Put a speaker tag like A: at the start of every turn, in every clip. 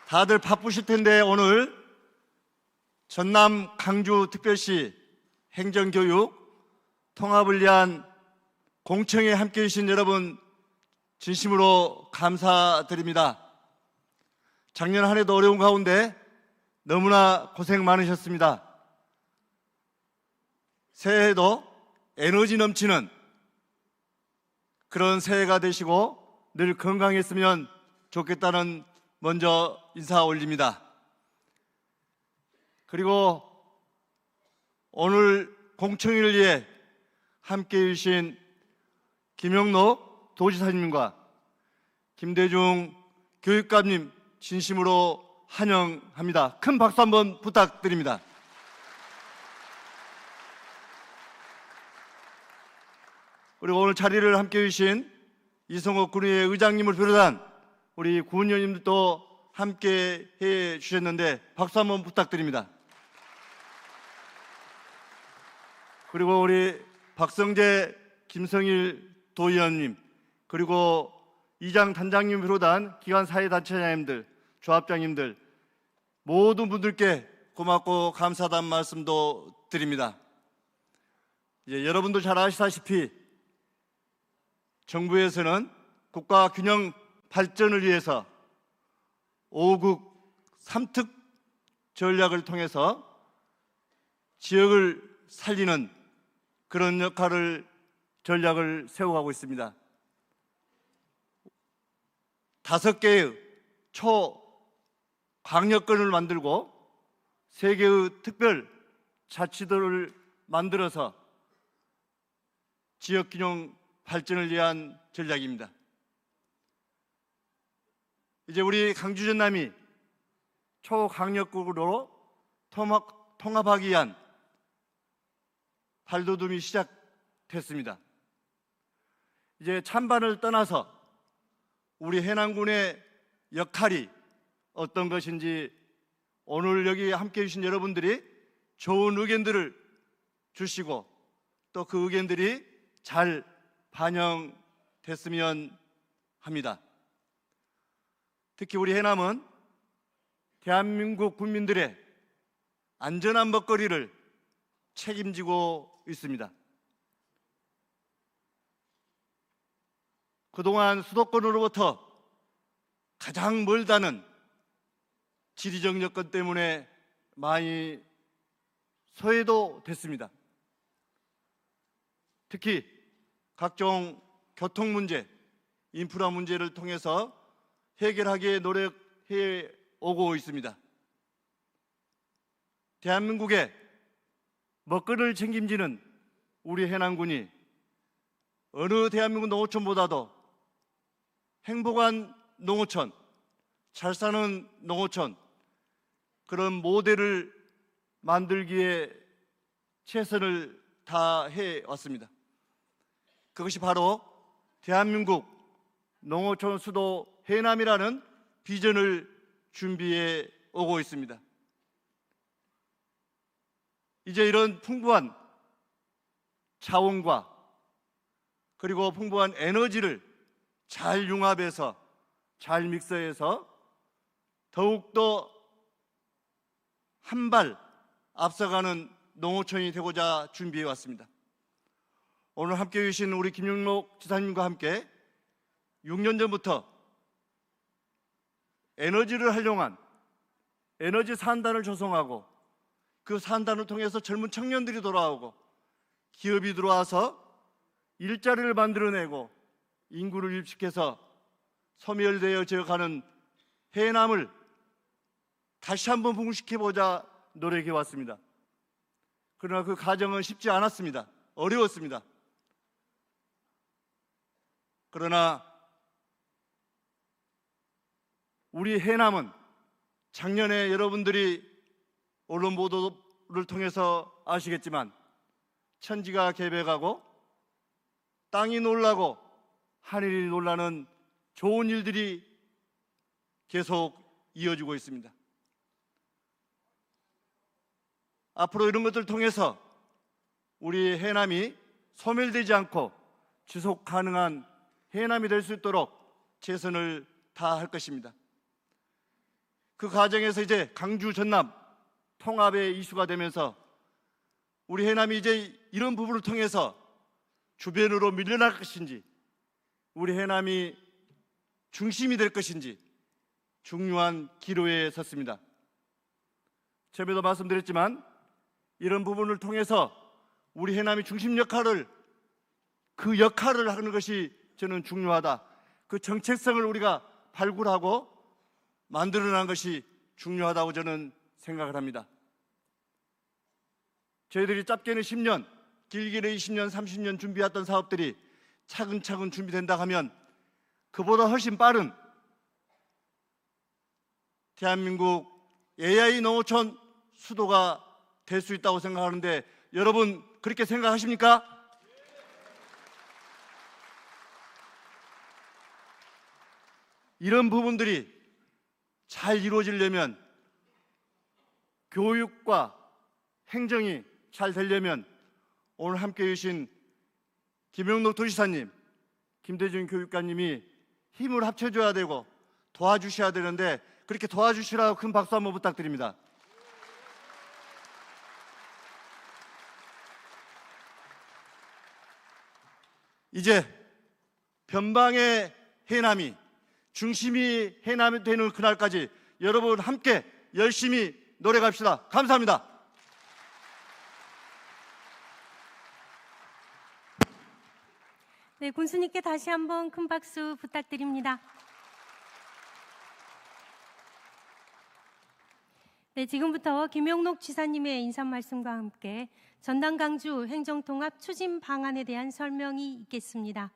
A: 다들 바쁘실 텐데 오늘 전남 강주특별시 행정교육 통합을 위한 공청회에 함께해 주신 여러분 진심으로 감사드립니다. 작년 한 해도 어려운 가운데 너무나 고생 많으셨습니다. 새해에도 에너지 넘치는 그런 새해가 되시고 늘 건강했으면 좋겠다는 먼저 인사 올립니다. 그리고 오늘 공청회를 위해 함께해 주신 김영록 도지사님과 김대중 교육감님 진심으로 환영합니다. 큰 박수 한번 부탁드립니다. 그리고 오늘 자리를 함께해 주신 이성옥 군의회 의장님을 비롯한 우리 구의원님들도 함께해 주셨는데 박수 한번 부탁드립니다. 그리고 우리 박성재, 김성일 도의원님, 그리고 이장 단장님 비롯한 기관 사회단체장님들, 조합장님들 모든 분들께 고맙고 감사하다는 말씀도 드립니다. 여러분도 잘 아시다시피 정부에서는 국가 균형 발전을 위해서 5국 3특 전략을 통해서 지역을 살리는 그런 전략을 세워가고 있습니다. 5개의 초광역권을 만들고 3개의 특별자치도를 만들어서 지역균형 발전을 위한 전략입니다. 이제 우리 강주 전남이 초강력국으로 통합하기 위한 발돋움이 시작됐습니다. 이제 찬반을 떠나서 우리 해남군의 역할이 어떤 것인지 오늘 여기 함께해 주신 여러분들이 좋은 의견들을 주시고 또 그 의견들이 잘 반영됐으면 합니다. 특히 우리 해남은 대한민국 국민들의 안전한 먹거리를 책임지고 있습니다. 그동안 수도권으로부터 가장 멀다는 지리적 여건 때문에 많이 소외도 됐습니다. 특히 각종 교통 문제, 인프라 문제를 통해서 해결하기에 노력해 오고 있습니다. 대한민국의 먹거리를 책임지는 우리 해남군이 어느 대한민국 농어촌보다도 행복한 농어촌, 잘 사는 농어촌, 그런 모델을 만들기에 최선을 다해 왔습니다. 그것이 바로 대한민국 농어촌 수도 해남이라는 비전을 준비해 오고 있습니다. 이제 이런 풍부한 자원과 그리고 풍부한 에너지를 잘 융합해서 잘 믹서해서 더욱더 한 발 앞서가는 농어촌이 되고자 준비해 왔습니다. 오늘 함께해 주신 우리 김영록 지사님과 함께 6년 전부터 에너지를 활용한 에너지 산단을 조성하고 그 산단을 통해서 젊은 청년들이 돌아오고 기업이 들어와서 일자리를 만들어내고 인구를 유입시켜서 소멸되어져 가는 해남을 다시 한번 부흥시켜보자 노력해 왔습니다. 그러나 그 과정은 쉽지 않았습니다. 어려웠습니다. 그러나 우리 해남은 작년에 여러분들이 언론 보도를 통해서 아시겠지만 천지가 개백하고 땅이 놀라고 하늘이 놀라는 좋은 일들이 계속 이어지고 있습니다. 앞으로 이런 것들을 통해서 우리 해남이 소멸되지 않고 지속 가능한 해남이 될 수 있도록 최선을 다할 것입니다. 그 과정에서 이제 강주 전남 통합의 이슈가 되면서 우리 해남이 이제 이런 부분을 통해서 주변으로 밀려날 것인지, 우리 해남이 중심이 될 것인지 중요한 기로에 섰습니다. 처음에도 말씀드렸지만 이런 부분을 통해서 우리 해남이 중심 역할을, 그 역할을 하는 것이 저는 중요하다. 그 정체성을 우리가 발굴하고 만들어낸 것이 중요하다고 저는 생각을 합니다. 저희들이 짧게는 10년, 길게는 20년, 30년 준비했던 사업들이 차근차근 준비된다 하면 그보다 훨씬 빠른 대한민국 AI 농어촌 수도가 될 수 있다고 생각하는데 여러분 그렇게 생각하십니까? 이런 부분들이 잘 이루어지려면, 교육과 행정이 잘 되려면 오늘 함께해 주신 김영록 도지사님, 김대중 교육감님이 힘을 합쳐줘야 되고 도와주셔야 되는데 그렇게 도와주시라고 큰 박수 한번 부탁드립니다. 이제 변방의 해남이, 중심이 해남이 되는 그날까지 여러분 함께 열심히 노력합시다. 감사합니다.
B: 네, 군수님께 다시 한번 큰 박수 부탁드립니다. 네, 지금부터 김영록 지사님의 인사 말씀과 함께 전남 강주 행정통합 추진 방안에 대한 설명이 있겠습니다.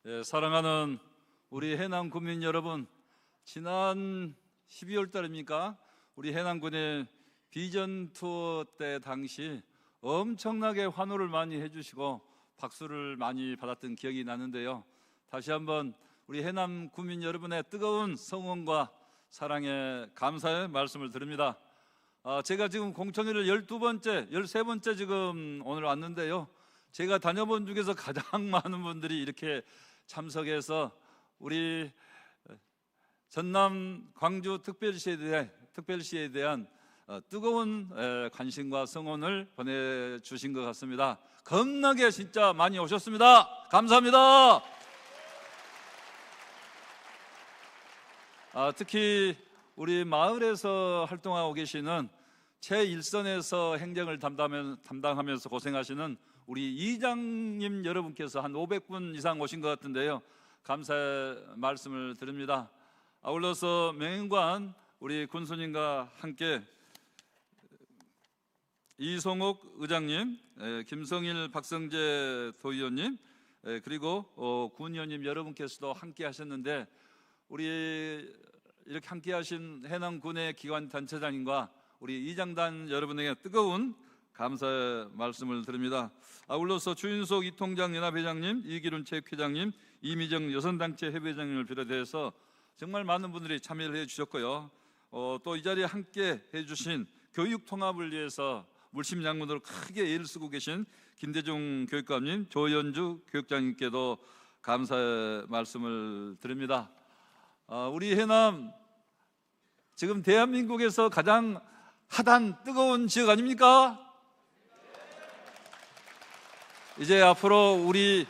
C: 예, 사랑하는 우리 해남 구민 여러분, 지난 12월 달입니까? 우리 해남군의 비전 투어 때 당시 엄청나게 환호를 많이 해주시고 박수를 많이 받았던 기억이 나는데요. 다시 한번 우리 해남 구민 여러분의 뜨거운 성원과 사랑에 감사의 말씀을 드립니다. 제가 지금 공청회를 12번째, 13번째 지금 오늘 왔는데요. 제가 다녀본 중에서 가장 많은 분들이 이렇게 참석해서 우리 전남 광주 특별시에 대한 뜨거운 관심과 성원을 보내주신 것 같습니다. 겁나게 진짜 많이 오셨습니다. 감사합니다. 특히 우리 마을에서 활동하고 계시는 제1선에서 행정을 담당하면서 고생하시는 우리 이장님 여러분께서 한 500분 이상 오신 것 같은데요. 감사의 말씀을 드립니다. 아울러서 명인관 우리 군수님과 함께 이송옥 의장님, 김성일 박성재 도의원님, 그리고 군의원님 여러분께서도 함께 하셨는데, 우리 이렇게 함께 하신 해남군의 기관 단체장님과 우리 이장단 여러분에게 뜨거운 감사의 말씀을 드립니다. 아울러서 주윤석 이통장 연합회장님, 이기룬 체육회장님, 이미정 여성단체 협회장님을 비롯해서 정말 많은 분들이 참여를 해주셨고요. 또 이 자리에 함께 해주신 교육 통합을 위해서 물심양면으로 크게 애를 쓰고 계신 김대중 교육감님, 조연주 교육장님께도 감사의 말씀을 드립니다. 우리 해남 지금 대한민국에서 가장 핫한 뜨거운 지역 아닙니까? 이제 앞으로 우리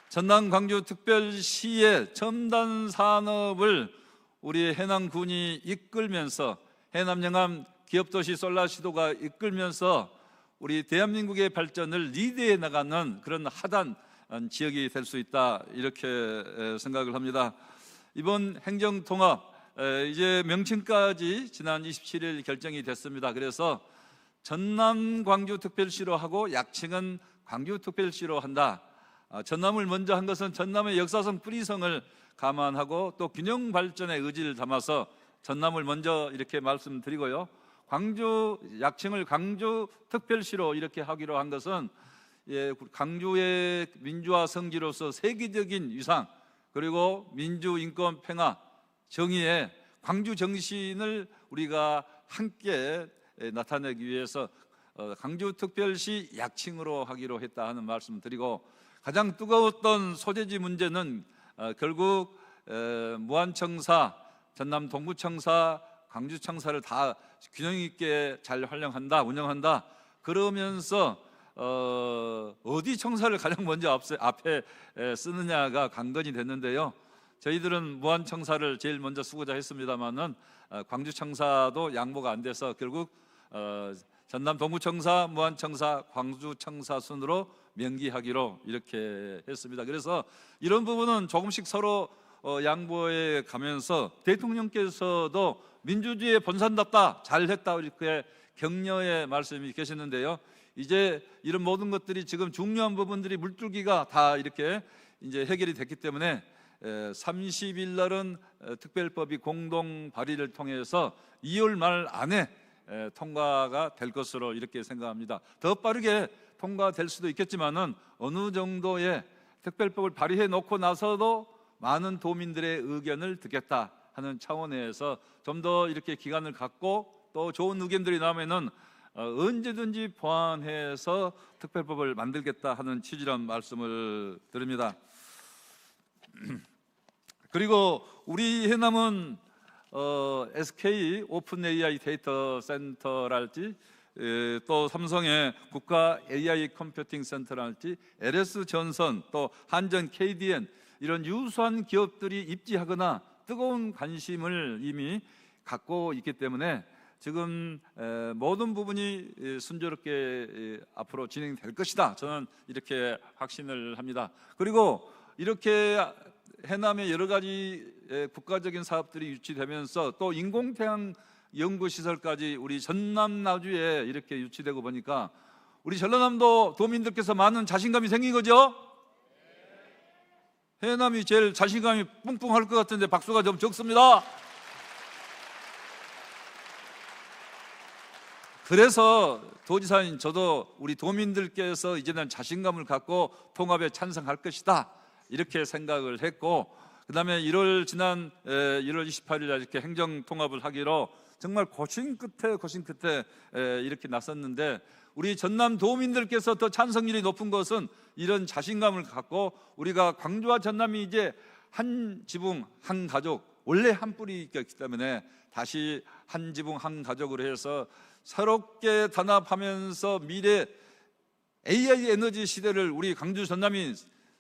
C: 전남 광주 특별시의 첨단 산업을 우리 해남군이 이끌면서, 해남 영암 기업도시 솔라시도가 이끌면서 우리 대한민국의 발전을 리드해 나가는 그런 핫한 지역이 될 수 있다, 이렇게 생각을 합니다. 이번 행정통합 이제 명칭까지 지난 27일 결정이 됐습니다. 그래서 전남 광주특별시로 하고 약칭은 광주특별시로 한다. 전남을 먼저 한 것은 전남의 역사성 뿌리성을 감안하고 또 균형 발전의 의지를 담아서 전남을 먼저 이렇게 말씀드리고요. 광주 약칭을 광주 특별시로 이렇게 하기로 한 것은 광주의 민주화 성지로서 세계적인 위상, 그리고 민주, 인권, 평화, 정의의 광주 정신을 우리가 함께 나타내기 위해서 광주특별시 약칭으로 하기로 했다 하는 말씀을 드리고, 가장 뜨거웠던 소재지 문제는 결국 무안청사, 전남 동구청사, 광주청사를 다 균형 있게 잘 활용한다, 운영한다. 그러면서 어디 청사를 가장 먼저 앞에 쓰느냐가 관건이 됐는데요. 저희들은 무안청사를 제일 먼저 쓰고자 했습니다만은 광주청사도 양보가 안 돼서 결국 전남 동구청사, 무안청사, 광주청사 순으로 명기하기로 이렇게 했습니다. 그래서 이런 부분은 조금씩 서로 양보해 가면서 대통령께서도 민주주의의 본산답다, 잘했다 이렇게 격려의 말씀이 계셨는데요. 이제 이런 모든 것들이 지금 중요한 부분들이 물줄기가 다 이렇게 이제 해결이 됐기 때문에 30일 날은 특별법이 공동 발의를 통해서 2월 말 안에 통과가 될 것으로 이렇게 생각합니다. 더 빠르게 통과될 수도 있겠지만은 어느 정도의 특별법을 발의해 놓고 나서도 많은 도민들의 의견을 듣겠다 하는 차원에서 좀 더 이렇게 기간을 갖고 또 좋은 의견들이 나오면은 언제든지 보완해서 특별법을 만들겠다 하는 취지란 말씀을 드립니다. 그리고 우리 해남은 SK 오픈 AI 데이터 센터랄지 또 삼성의 국가 AI 컴퓨팅 센터랄지 LS 전선 또 한전 KDN 이런 유수한 기업들이 입지하거나 뜨거운 관심을 이미 갖고 있기 때문에 지금 모든 부분이 순조롭게 앞으로 진행될 것이다, 저는 이렇게 확신을 합니다. 그리고 이렇게 해남의 여러 가지 국가적인 사업들이 유치되면서 또 인공태양 연구시설까지 우리 전남 나주에 이렇게 유치되고 보니까 우리 전라남도 도민들께서 많은 자신감이 생긴 거죠. 해남이 제일 자신감이 뿡뿡할 것 같은데 박수가 좀 적습니다. 그래서 도지사인 저도 우리 도민들께서 이제는 자신감을 갖고 통합에 찬성할 것이다 이렇게 생각을 했고, 그다음에 지난 1월 28일 날 이렇게 행정 통합을 하기로 정말 고심 끝에 이렇게 나섰는데, 우리 전남 도민들께서 더 찬성률이 높은 것은 이런 자신감을 갖고 우리가 광주와 전남이 이제 한 지붕 한 가족, 원래 한 뿌리였기 때문에 다시 한 지붕 한 가족으로 해서 새롭게 단합하면서 미래 AI 에너지 시대를 우리 광주 전남이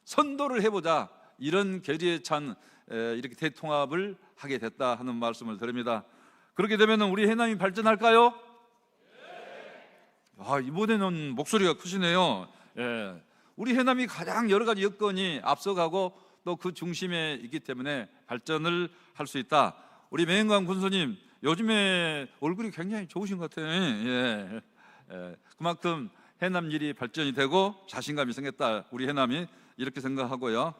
C: 선도를 해보자, 이런 결의에 찬 이렇게 대통합을 하게 됐다 하는 말씀을 드립니다. 그렇게 되면 우리 해남이 발전할까요? 이번에는 목소리가 크시네요. 우리 해남이 가장 여러 가지 여건이 앞서가고 또 그 중심에 있기 때문에 발전을 할 수 있다. 우리 매행관 군수님 요즘에 얼굴이 굉장히 좋으신 것 같아요. 그만큼 해남 일이 발전이 되고 자신감이 생겼다, 우리 해남이 이렇게 생각하고요.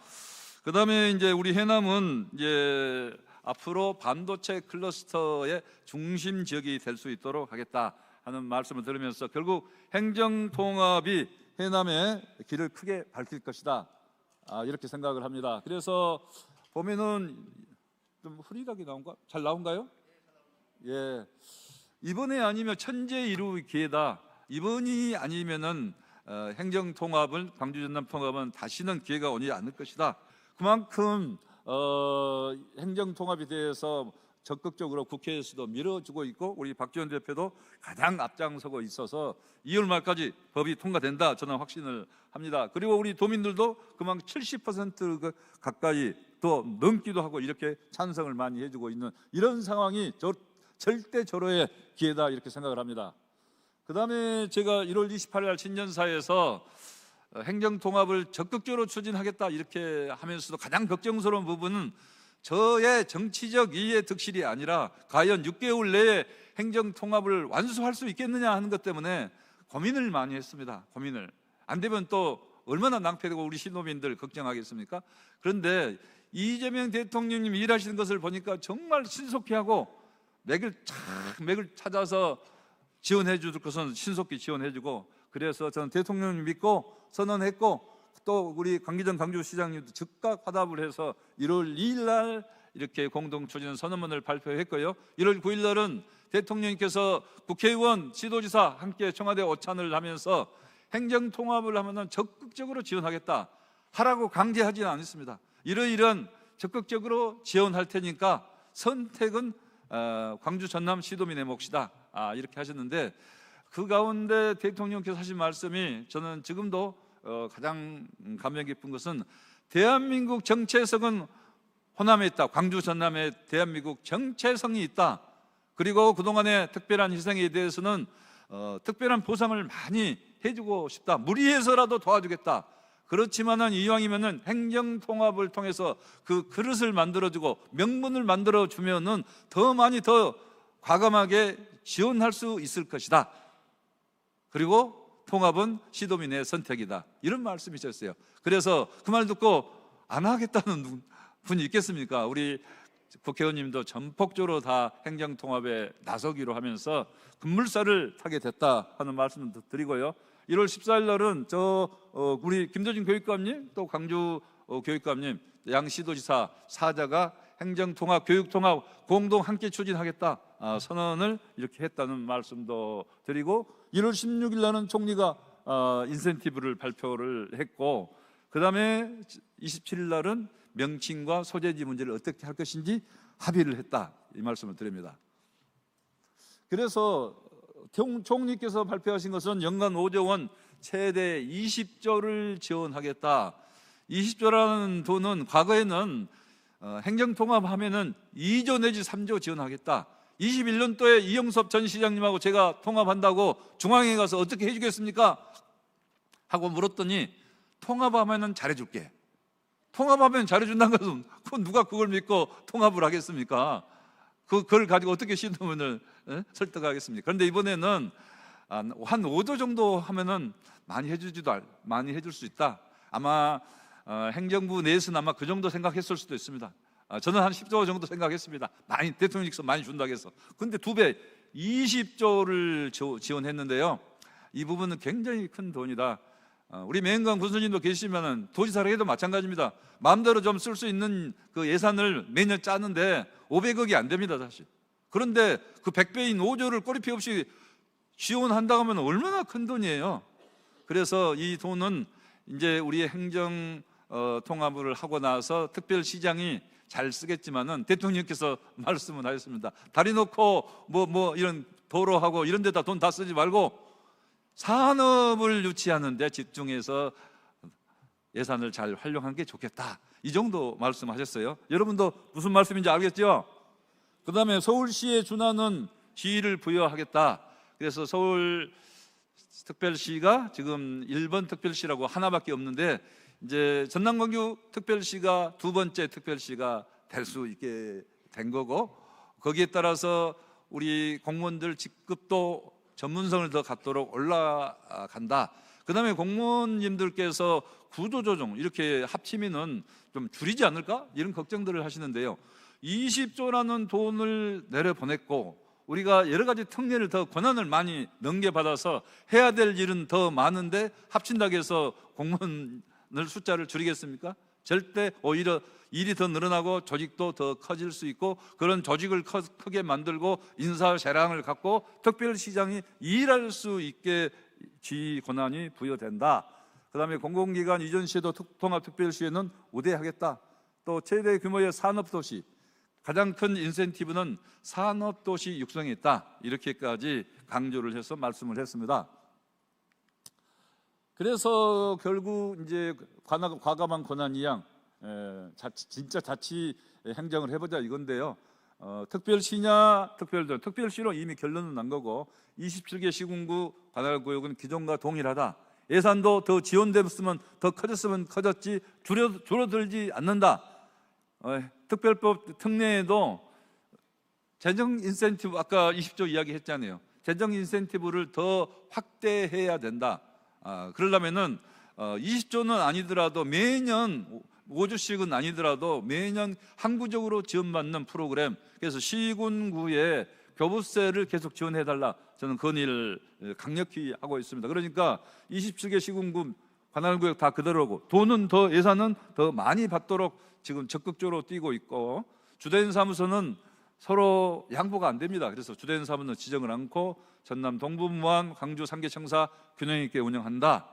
C: 그다음에 이제 우리 해남은 이제 앞으로 반도체 클러스터의 중심 지역이 될 수 있도록 하겠다 하는 말씀을 들으면서 결국 행정 통합이 해남의 길을 크게 밝힐 것이다, 이렇게 생각을 합니다. 그래서 보면은 좀 흐리가게 나온가? 잘 나온가요? 예, 이번에 아니면 천재 이루기 기회다. 이번이 아니면은 행정 통합을, 광주 전남 통합은 다시는 기회가 오지 않을 것이다. 그만큼 행정 통합에 대해서 적극적으로 국회에서도 밀어주고 있고 우리 박지원 대표도 가장 앞장서고 있어서 2월 말까지 법이 통과된다, 저는 확신을 합니다. 그리고 우리 도민들도 그만큼 70% 가까이 또 넘기도 하고 이렇게 찬성을 많이 해주고 있는 이런 상황이 절대 절호의 기회다, 이렇게 생각을 합니다. 그 다음에 제가 1월 28일 날 신년사에서 행정통합을 적극적으로 추진하겠다 이렇게 하면서도 가장 걱정스러운 부분은 저의 정치적 이해 득실이 아니라 과연 6개월 내에 행정통합을 완수할 수 있겠느냐 하는 것 때문에 고민을 많이 했습니다. 고민을. 안 되면 또 얼마나 낭패되고 우리 시도민들 걱정하겠습니까? 그런데 이재명 대통령님 일하시는 것을 보니까 정말 신속히 하고 맥을 찾아서 지원해 줄 것은 신속히 지원해 주고, 그래서 저는 대통령님 믿고 선언했고, 또 우리 강기정 강주시장님도 즉각 화답을 해서 1월 2일 날 이렇게 공동 추진 선언문을 발표했고요. 1월 9일 날은 대통령님께서 국회의원, 지도지사 함께 청와대 오찬을 하면서 행정 통합을 하면은 적극적으로 지원하겠다 하라고 강제하지는 않았습니다. 이러이러한 적극적으로 지원할 테니까 선택은 광주 전남 시도민의 몫이다, 이렇게 하셨는데, 그 가운데 대통령께서 하신 말씀이 저는 지금도 가장 감명 깊은 것은, 대한민국 정체성은 호남에 있다. 광주 전남에 대한민국 정체성이 있다. 그리고 그동안의 특별한 희생에 대해서는 특별한 보상을 많이 해주고 싶다. 무리해서라도 도와주겠다. 그렇지만은 이왕이면은 행정 통합을 통해서 그 그릇을 만들어주고 명분을 만들어주면은 더 많이 더 과감하게 지원할 수 있을 것이다. 그리고 통합은 시도민의 선택이다. 이런 말씀이셨어요. 그래서 그 말 듣고 안 하겠다는 분이 있겠습니까? 우리 국회의원님도 전폭적으로 다 행정통합에 나서기로 하면서 급물살을 타게 됐다 하는 말씀도 드리고요. 1월 14일 날은 우리 김도진 교육감님, 또 광주 교육감님, 양시도지사 사자가 행정통합, 교육통합 공동 함께 추진하겠다 선언을 이렇게 했다는 말씀도 드리고, 1월 16일 날은 총리가 인센티브를 발표를 했고, 그 다음에 27일 날은 명칭과 소재지 문제를 어떻게 할 것인지 합의를 했다, 이 말씀을 드립니다. 그래서 총리께서 발표하신 것은 연간 5조 원 최대 20조를 지원하겠다. 20조라는 돈은 과거에는 행정통합하면은 2조 내지 3조 지원하겠다. 21년도에 이영섭 전 시장님하고 제가 통합한다고 중앙에 가서 어떻게 해주겠습니까? 하고 물었더니, 통합하면은 잘해줄게. 통합하면 잘해준다는 것은 그건 누가 그걸 믿고 통합을 하겠습니까? 그걸 가지고 어떻게 시도민을 설득하겠습니까? 그런데 이번에는 한 5조 정도 하면은 많이 해줄 수 있다. 아마 행정부 내에서는 아마 그 정도 생각했을 수도 있습니다. 저는 한 10조 정도 생각했습니다. 대통령께서 많이 준다고 해서. 근데 2배 20조를 지원했는데요. 이 부분은 굉장히 큰 돈이다. 우리 매행강 군수님도 계시면은 도지사를 해도 마찬가지입니다. 마음대로 좀 쓸 수 있는 그 예산을 매년 짜는데 500억이 안 됩니다, 사실. 그런데 그 100배인 5조를 꼬리피 없이 지원한다고 하면 얼마나 큰 돈이에요. 그래서 이 돈은 이제 우리 행정 통합을 하고 나서 특별시장이 잘 쓰겠지만은, 대통령께서 말씀을 하셨습니다. 다리 놓고 뭐 이런 도로하고 이런 데다 돈 다 쓰지 말고 산업을 유치하는 데 집중해서 예산을 잘 활용하는 게 좋겠다, 이 정도 말씀하셨어요. 여러분도 무슨 말씀인지 알겠죠? 그 다음에 서울시에 준하는 지위를 부여하겠다. 그래서 서울특별시가 지금 1번 특별시라고 하나밖에 없는데, 이제 전남 광주 특별시가 2번째 특별시가 될 수 있게 된 거고, 거기에 따라서 우리 공무원들 직급도 전문성을 더 갖도록 올라간다. 그 다음에 공무원님들께서 구조조정 이렇게 합치면은 좀 줄이지 않을까? 이런 걱정들을 하시는데요. 20조라는 돈을 내려보냈고, 우리가 여러 가지 특례를 더 권한을 많이 넘겨받아서 해야 될 일은 더 많은데 합친다고 해서 공무원을 숫자를 줄이겠습니까? 절대 오히려 일이 더 늘어나고 조직도 더 커질 수 있고, 그런 조직을 크게 만들고 인사 재량을 갖고 특별시장이 일할 수 있게 지휘 권한이 부여된다. 그 다음에 공공기관 이전 시에도 통합특별시에는 우대하겠다. 또 최대 규모의 산업도시, 가장 큰 인센티브는 산업도시 육성에 있다, 이렇게까지 강조를 해서 말씀을 했습니다. 그래서 결국 이제 과감한 권한 이양, 진짜 자치 행정을 해보자 이건데요. 특별시냐 특별시로 이미 결론은 난 거고, 27개 시군구 관할구역은 기존과 동일하다. 예산도 더 지원됐으면 더 커졌으면 커졌지 줄어들지 않는다. 특별법 특례에도 재정 인센티브, 아까 20조 이야기했잖아요. 재정 인센티브를 더 확대해야 된다. 그러려면은 20조는 아니더라도 매년 5조씩은 아니더라도 매년 항구적으로 지원받는 프로그램, 그래서 시군구에 교부세를 계속 지원해달라, 저는 건의를 강력히 하고 있습니다. 그러니까 27개 시군구 관할구역 다 그대로고 돈은 더, 예산은 더 많이 받도록 지금 적극적으로 뛰고 있고, 주된 사무소는 서로 양보가 안 됩니다. 그래서 주된 사무소는 지정을 않고 전남 동부무안, 광주 상계청사 균형 있게 운영한다.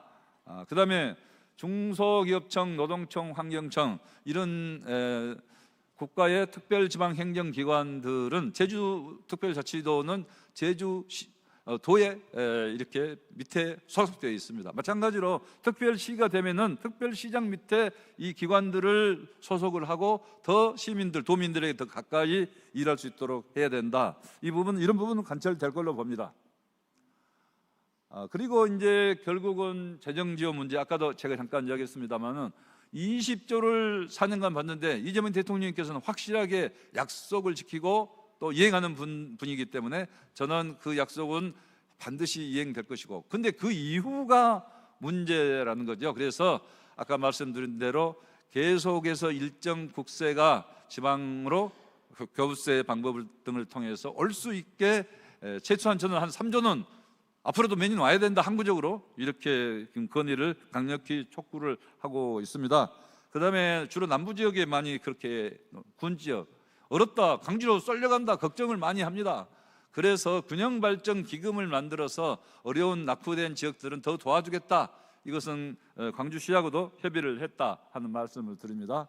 C: 그다음에 중소기업청, 노동청, 환경청 이런 국가의 특별지방행정기관들은 제주특별자치도는 제주도에 이렇게 밑에 소속되어 있습니다. 마찬가지로 특별시가 되면은 특별시장 밑에 이 기관들을 소속을 하고 더 시민들, 도민들에게 더 가까이 일할 수 있도록 해야 된다. 이 부분, 이런 부분은 관철될 걸로 봅니다. 그리고 이제 결국은 재정지원 문제, 아까도 제가 잠깐 이야기했습니다만은 20조를 4년간 받는데 이재명 대통령께서는 확실하게 약속을 지키고 또 이행하는 분이기 때문에 저는 그 약속은 반드시 이행될 것이고, 근데 그 이후가 문제라는 거죠. 그래서 아까 말씀드린 대로 계속해서 일정 국세가 지방으로 교부세 방법 등을 통해서 올 수 있게 최소한 저는 한 3조는 앞으로도 매년 와야 된다, 항구적으로 이렇게 건의를 강력히 촉구를 하고 있습니다. 그다음에 주로 남부 지역에 많이 그렇게 군 지역 어렵다, 강주로 쏠려간다 걱정을 많이 합니다. 그래서 균형발전 기금을 만들어서 어려운 낙후된 지역들은 더 도와주겠다. 이것은 광주시하고도 협의를 했다 하는 말씀을 드립니다.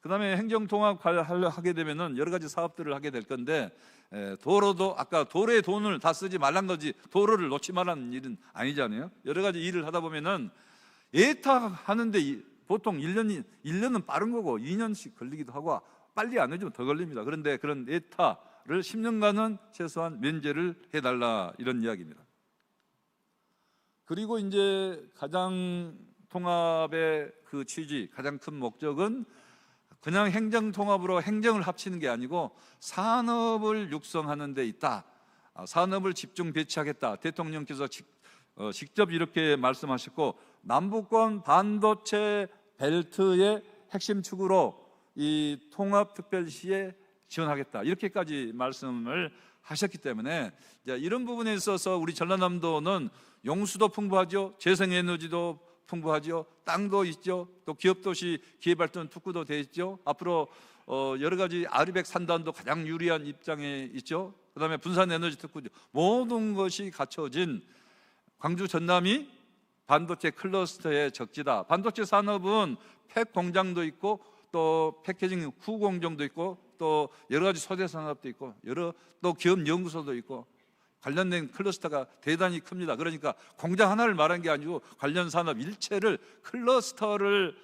C: 그다음에 행정통합을 하게 되면은 여러 가지 사업들을 하게 될 건데, 도로도 아까 도로에 돈을 다 쓰지 말란 거지 도로를 놓지 말라는 일은 아니잖아요. 여러 가지 일을 하다 보면은 예탁하는데 보통 1년은 빠른 거고 2년씩 걸리기도 하고, 빨리 안 해주면 더 걸립니다. 그런데 그런 예타를 10년간은 최소한 면제를 해달라, 이런 이야기입니다. 그리고 이제 가장 통합의 그 취지, 가장 큰 목적은 그냥 행정통합으로 행정을 합치는 게 아니고 산업을 육성하는 데 있다. 산업을 집중 배치하겠다. 대통령께서 직접 이렇게 말씀하셨고, 남북권 반도체 벨트의 핵심 축으로 이 통합특별시에 지원하겠다, 이렇게까지 말씀을 하셨기 때문에 이런 부분에 있어서 우리 전라남도는 용수도 풍부하죠, 재생에너지도 풍부하죠, 땅도 있죠, 또 기업도시 기회발전 특구도 돼 있죠. 앞으로 여러 가지 아리백 산단도 가장 유리한 입장에 있죠. 그다음에 분산에너지 특구죠. 모든 것이 갖춰진 광주 전남이 반도체 클러스터의 적지다. 반도체 산업은 팩 공장도 있고 또 패키징 후 공정도 있고 또 여러 가지 소재 산업도 있고 또 기업 연구소도 있고 관련된 클러스터가 대단히 큽니다. 그러니까 공장 하나를 말한 게 아니고 관련 산업 일체를, 클러스터를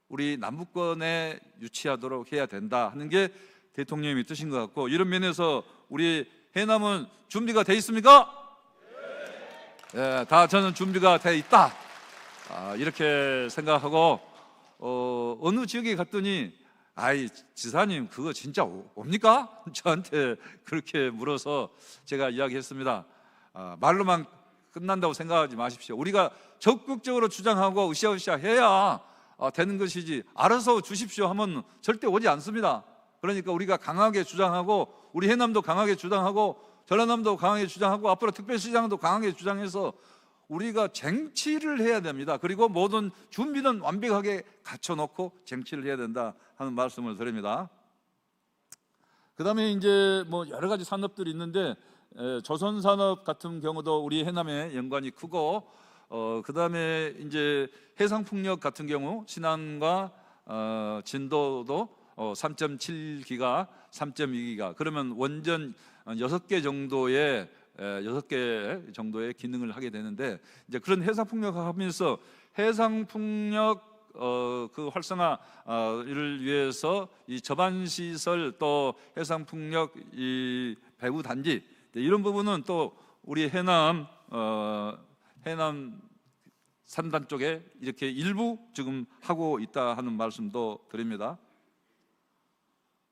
C: 우리 남부권에 유치하도록 해야 된다 하는 게 대통령님이 뜻인 것 같고, 이런 면에서 우리 해남은 준비가 돼 있습니까? 네, 다 저는 준비가 돼 있다, 이렇게 생각하고, 어느 지역에 갔더니 아이 지사님 그거 진짜 옵니까? 저한테 그렇게 물어서 제가 이야기했습니다. 말로만 끝난다고 생각하지 마십시오. 우리가 적극적으로 주장하고 으쌰으쌰 해야 되는 것이지 알아서 주십시오 하면 절대 오지 않습니다. 그러니까 우리가 강하게 주장하고, 우리 해남도 강하게 주장하고, 전라남도 강하게 주장하고, 앞으로 특별시장도 강하게 주장해서 우리가 쟁취를 해야 됩니다. 그리고 모든 준비는 완벽하게 갖춰놓고 쟁취를 해야 된다 하는 말씀을 드립니다. 그 다음에 이제 뭐 여러 가지 산업들이 있는데, 조선산업 같은 경우도 우리 해남에 연관이 크고, 그 다음에 이제 해상풍력 같은 경우 신안과 진도도 3.7기가, 3.2기가, 그러면 원전 6개 정도의 기능을 하게 되는데, 이제 그런 해상풍력을 하면서 해상풍력 그 활성화를 위해서 이 접안시설, 또 해상풍력 이 배후 단지, 이런 부분은 또 우리 해남 산단 쪽에 이렇게 일부 지금 하고 있다 하는 말씀도 드립니다.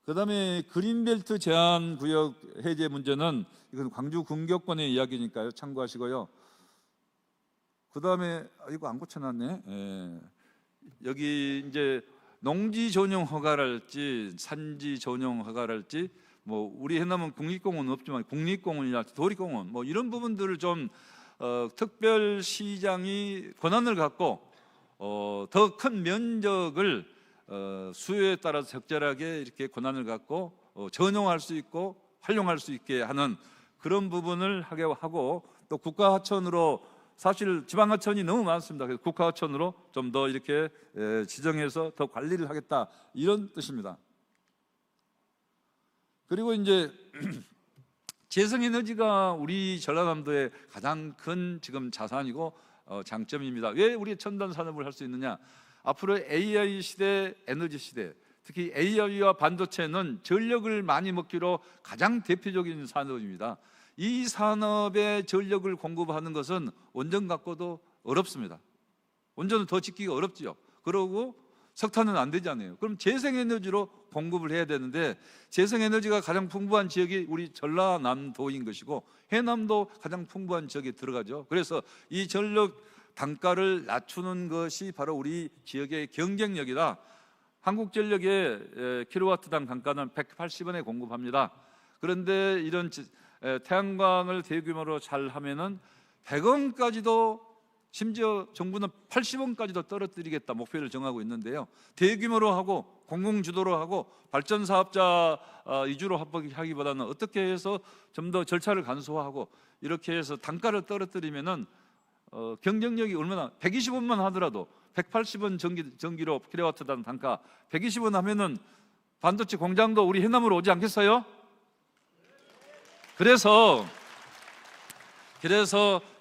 C: 그 다음에 그린벨트 제한구역 해제 문제는 이건 광주 군교권의 이야기니까요, 참고하시고요. 그 다음에 이거 안 고쳐놨네. 여기 이제 농지 전용 허가랄지 산지 전용 허가랄지 뭐 우리 해남은 국립공원은 없지만 국립공원이나 도립공원 뭐 이런 부분들을 좀 특별시장이 권한을 갖고 더 큰 면적을 수요에 따라서 적절하게 이렇게 권한을 갖고 전용할 수 있고 활용할 수 있게 하는 그런 부분을 하게 하고, 또 국가하천으로 사실 지방하천이 너무 많습니다. 그래서 국가하천으로 좀 더 이렇게 지정해서 더 관리를 하겠다, 이런 뜻입니다. 그리고 이제 재생에너지가 우리 전라남도의 가장 큰 지금 자산이고 장점입니다. 왜 우리 첨단 산업을 할 수 있느냐? 앞으로 AI 시대, 에너지 시대, 특히 AI와 반도체는 전력을 많이 먹기로 가장 대표적인 산업입니다. 이 산업에 전력을 공급하는 것은 원전 갖고도 어렵습니다. 원전은 더 짓기가 어렵지요. 그러고 석탄은 안 되잖아요. 그럼 재생에너지로 공급을 해야 되는데, 재생에너지가 가장 풍부한 지역이 우리 전라남도인 것이고 해남도 가장 풍부한 지역에 들어가죠. 그래서 이 전력 단가를 낮추는 것이 바로 우리 지역의 경쟁력이다. 한국전력의 킬로와트당 단가는 180원에 공급합니다. 그런데 이런 태양광을 대규모로 잘 하면은 100원까지도, 심지어 정부는 80원까지도 떨어뜨리겠다 목표를 정하고 있는데요. 대규모로 하고 공공주도로 하고 발전 사업자 위주로 하기보다는 어떻게 해서 좀 더 절차를 간소화하고 이렇게 해서 단가를 떨어뜨리면은 경쟁력이 얼마나, 120원만 하더라도 180원 전기로 킬로와트당 단가 120원 하면은 반도체 공장도 우리 해남으로 오지 않겠어요? 그래서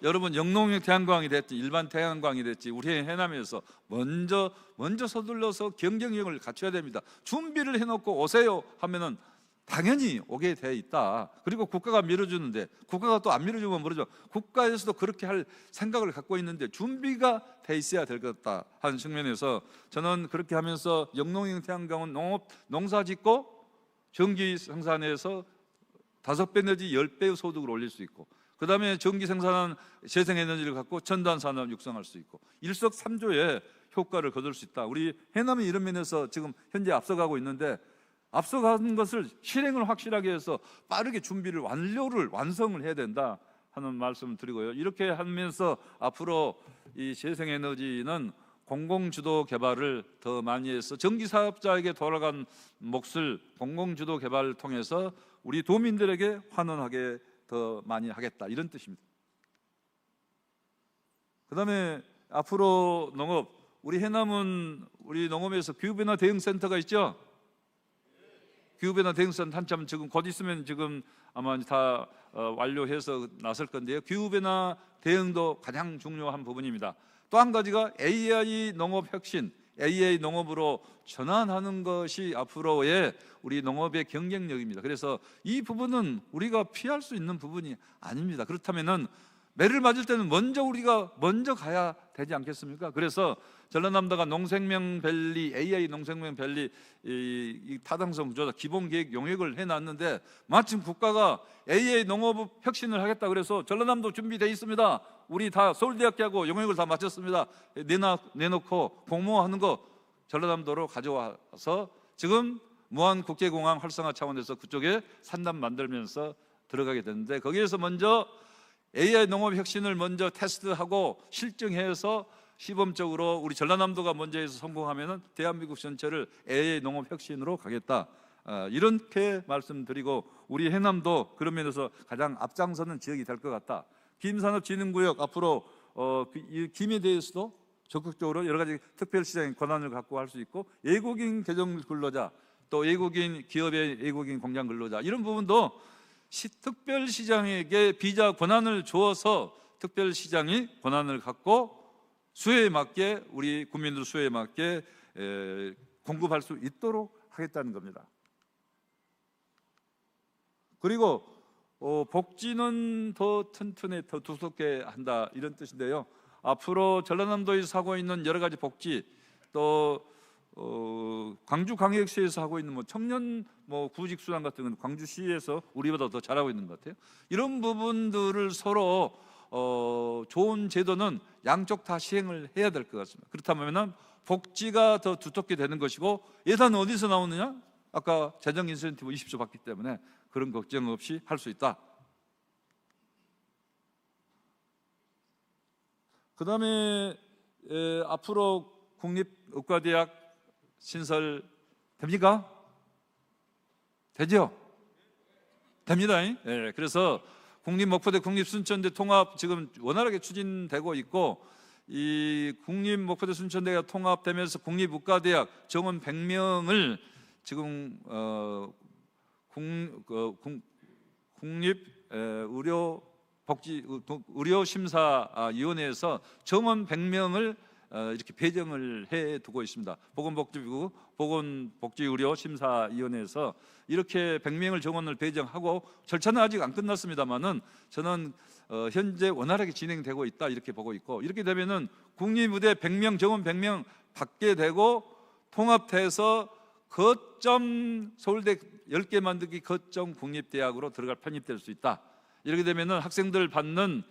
C: 여러분, 영농형 태양광이 됐지 일반 태양광이 됐지 우리 해남에서 먼저 서둘러서 경쟁력을 갖춰야 됩니다. 준비를 해놓고 오세요 하면은 당연히 오게 돼 있다. 그리고 국가가 밀어주는데, 국가가 또 안 밀어주면 모르죠. 국가에서도 그렇게 할 생각을 갖고 있는데 준비가 돼 있어야 될 것 같다 하는 측면에서 저는 그렇게 하면서 영농형 태양광은 농사 짓고 전기 생산해서 5배 내지 10배의 소득을 올릴 수 있고, 그 다음에 전기 생산한 재생에너지를 갖고 첨단 산업을 육성할 수 있고 일석삼조의 효과를 거둘 수 있다. 우리 해남이 이런 면에서 지금 현재 앞서가고 있는데, 앞서가는 것을 실행을 확실하게 해서 빠르게 준비를 완성을 해야 된다 하는 말씀을 드리고요. 이렇게 하면서 앞으로 이 재생에너지는 공공주도 개발을 더 많이 해서 전기사업자에게 돌아간 몫을 공공주도 개발을 통해서 우리 도민들에게 환원하게 더 많이 하겠다, 이런 뜻입니다. 그 다음에 앞으로 농업, 우리 해남은 우리 농업에서 기후변화 대응센터가 있죠. 기후변화 대응센터 한참 지금 곧 있으면 지금 아마 다 완료해서 나설 건데요. 기후변화 대응도 가장 중요한 부분입니다. 또 한 가지가 AI 농업 혁신, AI 농업으로 전환하는 것이 앞으로의 우리 농업의 경쟁력입니다. 그래서 이 부분은 우리가 피할 수 있는 부분이 아닙니다. 그렇다면은 매를 맞을 때는 우리가 먼저 가야 되지 않겠습니까? 그래서 전라남도가 농생명밸리, AI 농생명밸리 이 타당성 조사 기본계획 용역을 해놨는데, 마침 국가가 AI 농업 혁신을 하겠다 그래서 전라남도 준비되어 있습니다. 우리 다 서울대학교하고 용역을 다 마쳤습니다. 내놓고 공모하는 거 전라남도로 가져와서 지금 무안국제공항 활성화 차원에서 그쪽에 산단 만들면서 들어가게 됐는데, 거기에서 먼저 AI 농업 혁신을 먼저 테스트하고 실증해서 시범적으로 우리 전라남도가 먼저 해서 성공하면은 대한민국 전체를 AI 농업 혁신으로 가겠다, 이렇게 말씀드리고, 우리 해남도 그런 면에서 가장 앞장서는 지역이 될 것 같다. 김산업진흥구역 앞으로 이 김에 대해서도 적극적으로 여러 가지 특별시장의 권한을 갖고 할 수 있고, 외국인 계정 근로자, 또 외국인 기업의 외국인 공장 근로자, 이런 부분도 특별시장에게 비자 권한을 주어서 특별시장이 권한을 갖고 수요에 맞게, 우리 국민들 수요에 맞게 공급할 수 있도록 하겠다는 겁니다. 그리고 복지는 더 튼튼해, 더 두텁게 한다, 이런 뜻인데요. 앞으로 전라남도에서 하고 있는 여러 가지 복지, 또 광주광역시에서 하고 있는 청년 구직수당 같은 건 광주시에서 우리보다 더 잘하고 있는 것 같아요. 이런 부분들을 서로 좋은 제도는 양쪽 다 시행을 해야 될 것 같습니다. 그렇다면 복지가 더 두텁게 되는 것이고, 예산은 어디서 나오느냐? 아까 재정 인센티브 20조 받기 때문에 그런 걱정 없이 할 수 있다. 그 다음에 앞으로 국립의과대학 신설 됩니까? 되죠? 됩니다. 예, 그래서 국립목포대, 국립순천대 통합 지금 원활하게 추진되고 있고, 이 국립목포대 순천대가 통합되면서 국립의과대학 정원 100명을 지금 국립의료심사위원회에서 정원 100명을 이렇게 배정을 해 두고 있습니다. 보건복지부 보건복지의료심사위원회에서 이렇게 100명을 정원을 배정하고, 절차는 아직 안 끝났습니다만은 저는 현재 원활하게 진행되고 있다 이렇게 보고 있고, 이렇게 되면은 국립의대 100명 정원 100명 받게 되고, 통합돼서 거점 서울대 10개 만들기 거점 국립대학으로 들어갈 편입될 수 있다. 이렇게 되면은 학생들 받는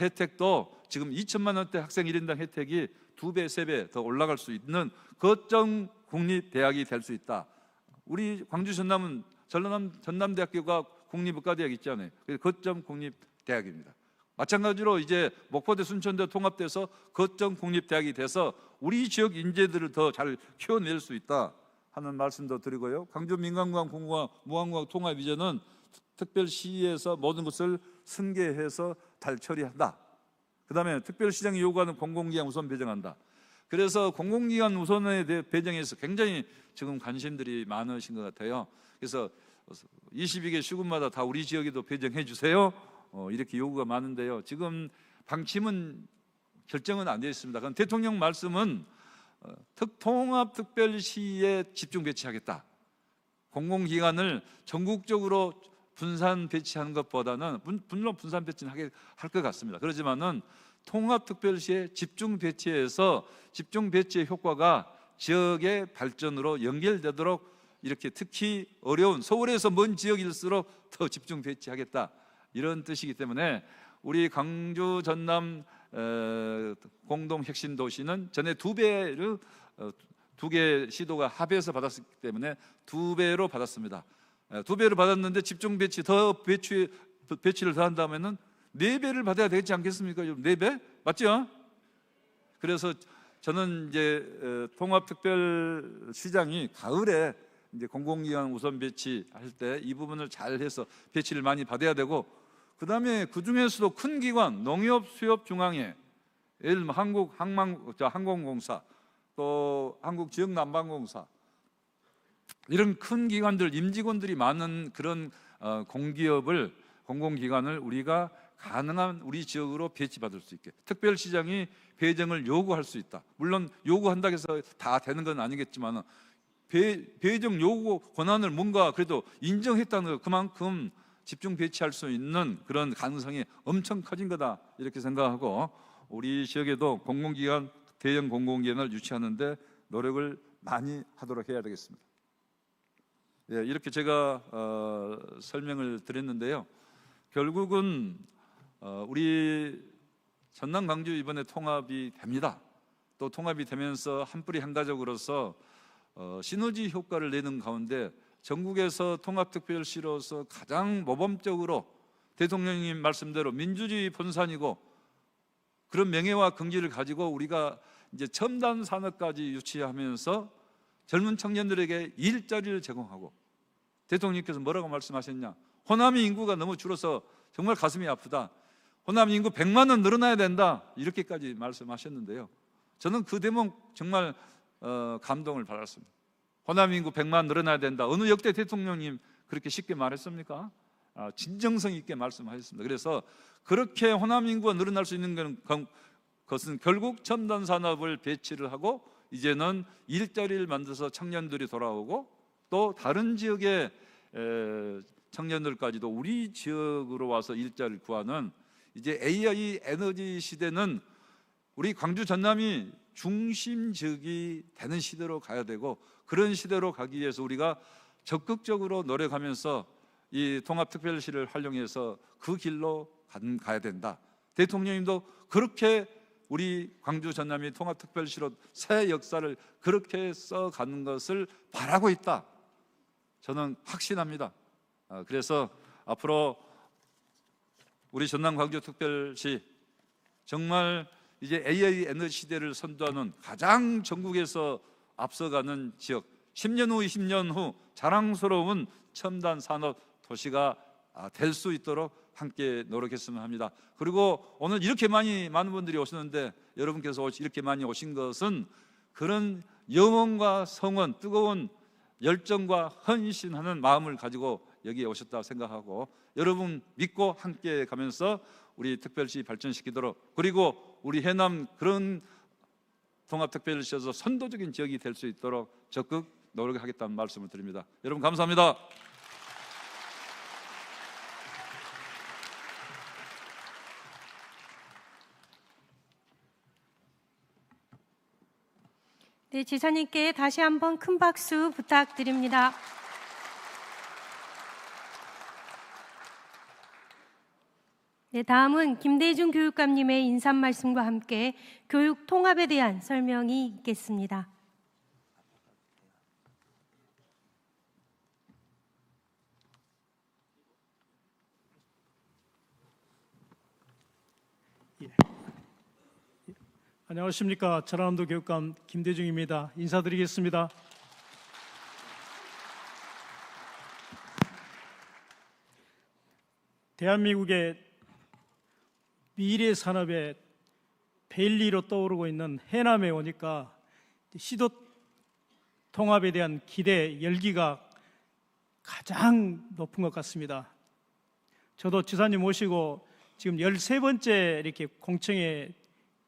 C: 혜택도 지금 2천만 원대 학생 1인당 혜택이 2배, 3배 더 올라갈 수 있는 거점 국립대학이 될 수 있다. 우리 광주 전남은 전남대학교가 국립의과대학 있잖아요. 그래서 거점 국립대학입니다. 마찬가지로 이제 목포대 순천대 통합돼서 거점 국립대학이 돼서 우리 지역 인재들을 더 잘 키워낼 수 있다 하는 말씀도 드리고요. 광주 민간공항, 공공항, 무항공항 통합 이전은 특별시에서 모든 것을 승계해서 잘 처리한다. 그 다음에 특별시장이 요구하는 공공기관 우선 배정한다. 그래서 공공기관 우선에 대해 배정해서 굉장히 지금 관심들이 많으신 것 같아요. 그래서 22개 시군마다 다 우리 지역에도 배정해 주세요. 이렇게 요구가 많은데요. 지금 방침은 결정은 안 되어 있습니다. 그럼 대통령 말씀은 통합특별시에 집중 배치하겠다. 공공기관을 전국적으로 분산 배치하는 것보다는, 물론 분산 배치는 할 것 같습니다. 그렇지만은 통합특별시에 집중 배치해서 집중 배치의 효과가 지역의 발전으로 연결되도록, 이렇게 특히 어려운 서울에서 먼 지역일수록 더 집중 배치하겠다 이런 뜻이기 때문에, 우리 광주 전남 공동 혁신 도시는 전에 2배를 2개 시도가 합해서 받았기 때문에 2배로 받았습니다. 2배를 받았는데 집중 배치 배치를 더 한다면은 4배를 받아야 되지 않겠습니까? 4배 맞죠? 그래서 저는 이제 통합특별시장이 가을에 이제 공공기관 우선 배치할 때 이 부분을 잘 해서 배치를 많이 받아야 되고, 그 다음에 그 중에서도 큰 기관, 농협수협중앙회, 예를 들면 항공공사, 또 한국지역난방공사, 이런 큰 기관들, 임직원들이 많은 그런 공기업을, 공공기관을 우리가 가능한 우리 지역으로 배치받을 수 있게 특별시장이 배정을 요구할 수 있다. 물론 요구한다고 해서 다 되는 건 아니겠지만 배정 요구 권한을 뭔가 그래도 인정했다는 거, 그만큼 집중 배치할 수 있는 그런 가능성이 엄청 커진 거다 이렇게 생각하고, 우리 지역에도 공공기관, 대형 공공기관을 유치하는데 노력을 많이 하도록 해야 되겠습니다. 예, 이렇게 제가 설명을 드렸는데요. 결국은 우리 전남 광주 이번에 통합이 됩니다. 또 통합이 되면서 한 뿌리 한 가족으로서 시너지 효과를 내는 가운데 전국에서 통합특별시로서 가장 모범적으로 대통령님 말씀대로 민주주의 본산이고 그런 명예와 긍지를 가지고 우리가 이제 첨단 산업까지 유치하면서 젊은 청년들에게 일자리를 제공하고, 대통령님께서 뭐라고 말씀하셨냐? 호남의 인구가 너무 줄어서 정말 가슴이 아프다. 호남 인구 100만 원 늘어나야 된다. 이렇게까지 말씀하셨는데요. 저는 그 대목 정말 감동을 받았습니다. 호남 인구 100만 늘어나야 된다. 어느 역대 대통령님 그렇게 쉽게 말했습니까? 진정성 있게 말씀하셨습니다. 그래서 그렇게 호남 인구가 늘어날 수 있는 것은 결국 첨단 산업을 배치를 하고, 이제는 일자리를 만들어서 청년들이 돌아오고, 또 다른 지역의 청년들까지도 우리 지역으로 와서 일자리를 구하는, 이제 AI 에너지 시대는 우리 광주 전남이 중심지역이 되는 시대로 가야 되고, 그런 시대로 가기 위해서 우리가 적극적으로 노력하면서 이 통합특별시를 활용해서 그 길로 가야 된다. 대통령님도 그렇게 우리 광주 전남이 통합특별시로 새 역사를 그렇게 써가는 것을 바라고 있다. 저는 확신합니다. 그래서 앞으로 우리 전남 광주특별시 정말 이제 AI 에너지 시대를 선도하는 가장 전국에서 앞서가는 지역, 10년 후, 20년 후 자랑스러운 첨단 산업 도시가 될 수 있도록 함께 노력했으면 합니다. 그리고 오늘 이렇게 많은 분들이 오셨는데 여러분께서 이렇게 많이 오신 것은 그런 영혼과 성원, 뜨거운 열정과 헌신하는 마음을 가지고 여기에 오셨다고 생각하고 여러분 믿고 함께 가면서 우리 특별시 발전시키도록, 그리고 우리 해남 그런 통합특별시에서 선도적인 지역이 될 수 있도록 적극 노력하겠다는 말씀을 드립니다. 여러분 감사합니다.
B: 네, 지사님께 다시 한번 큰 박수 부탁드립니다. 네, 다음은 김대중 교육감님의 인사 말씀과 함께 교육 통합에 대한 설명이 있겠습니다.
D: 안녕하십니까. 전라남도 교육감 김대중입니다. 인사드리겠습니다. 대한민국의 미래 산업의 벨리로 떠오르고 있는 해남에 오니까 시도 통합에 대한 기대, 열기가 가장 높은 것 같습니다. 저도 지사님 모시고 지금 13번째 이렇게 공청회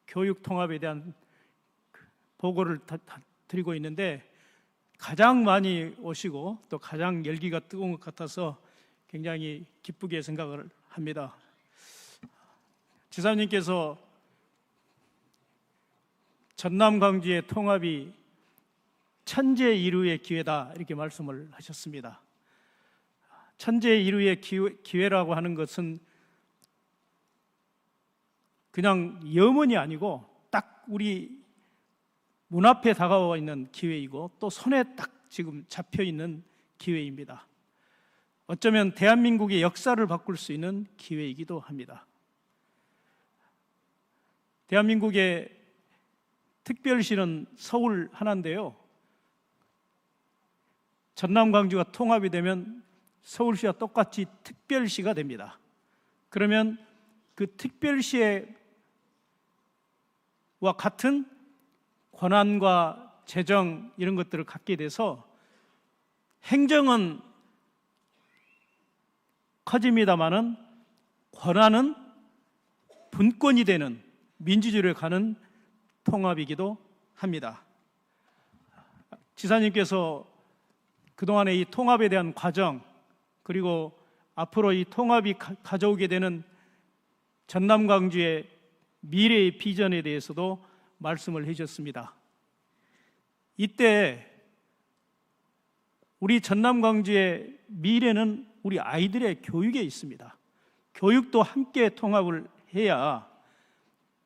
D: 교육 통합에 대한 보고를 드리고 있는데 가장 많이 오시고 또 가장 열기가 뜨거운 것 같아서 굉장히 기쁘게 생각을 합니다. 지사님께서 전남 광주의 통합이 천재일우의 기회다 이렇게 말씀을 하셨습니다. 천재일우의 기회라고 하는 것은 그냥 염원이 아니고 딱 우리 문 앞에 다가와 있는 기회이고 또 손에 딱 지금 잡혀 있는 기회입니다. 어쩌면 대한민국의 역사를 바꿀 수 있는 기회이기도 합니다. 대한민국의 특별시는 서울 하나인데요. 전남 광주가 통합이 되면 서울시와 똑같이 특별시가 됩니다. 그러면 그 특별시와 같은 권한과 재정 이런 것들을 갖게 돼서 행정은 커집니다마는 권한은 분권이 되는 민주주의를 가는 통합이기도 합니다. 지사님께서 그동안의 이 통합에 대한 과정 그리고 앞으로 이 통합이 가져오게 되는 전남 광주의 미래의 비전에 대해서도 말씀을 해주셨습니다. 이때 우리 전남 광주의 미래는 우리 아이들의 교육에 있습니다. 교육도 함께 통합을 해야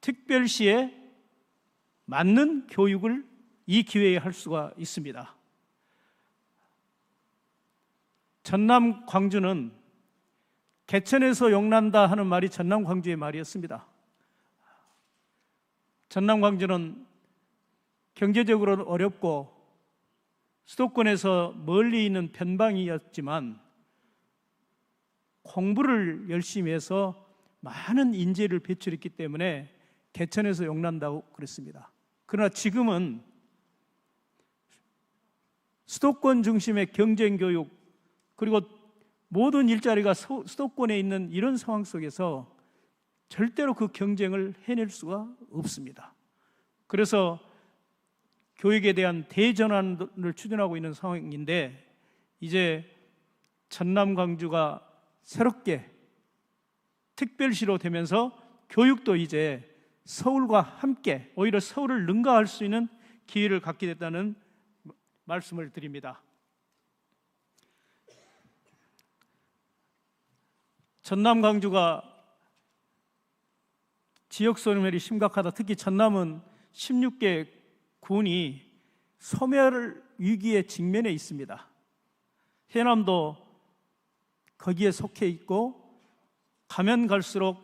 D: 특별시에 맞는 교육을 이 기회에 할 수가 있습니다. 전남 광주는 개천에서 용난다 하는 말이 전남 광주의 말이었습니다. 전남 광주는 경제적으로 어렵고 수도권에서 멀리 있는 변방이었지만 공부를 열심히 해서 많은 인재를 배출했기 때문에 개천에서 용난다고 그랬습니다. 그러나 지금은 수도권 중심의 경쟁교육 그리고 모든 일자리가 수도권에 있는 이런 상황 속에서 절대로 그 경쟁을 해낼 수가 없습니다. 그래서 교육에 대한 대전환을 추진하고 있는 상황인데 이제 전남 광주가 새롭게 특별시로 되면서 교육도 이제 서울과 함께 오히려 서울을 능가할 수 있는 기회를 갖게 됐다는 말씀을 드립니다. 전남 광주가 지역 소멸이 심각하다. 특히 전남은 16개 군이 소멸 위기에 직면해 있습니다. 해남도 거기에 속해 있고 가면 갈수록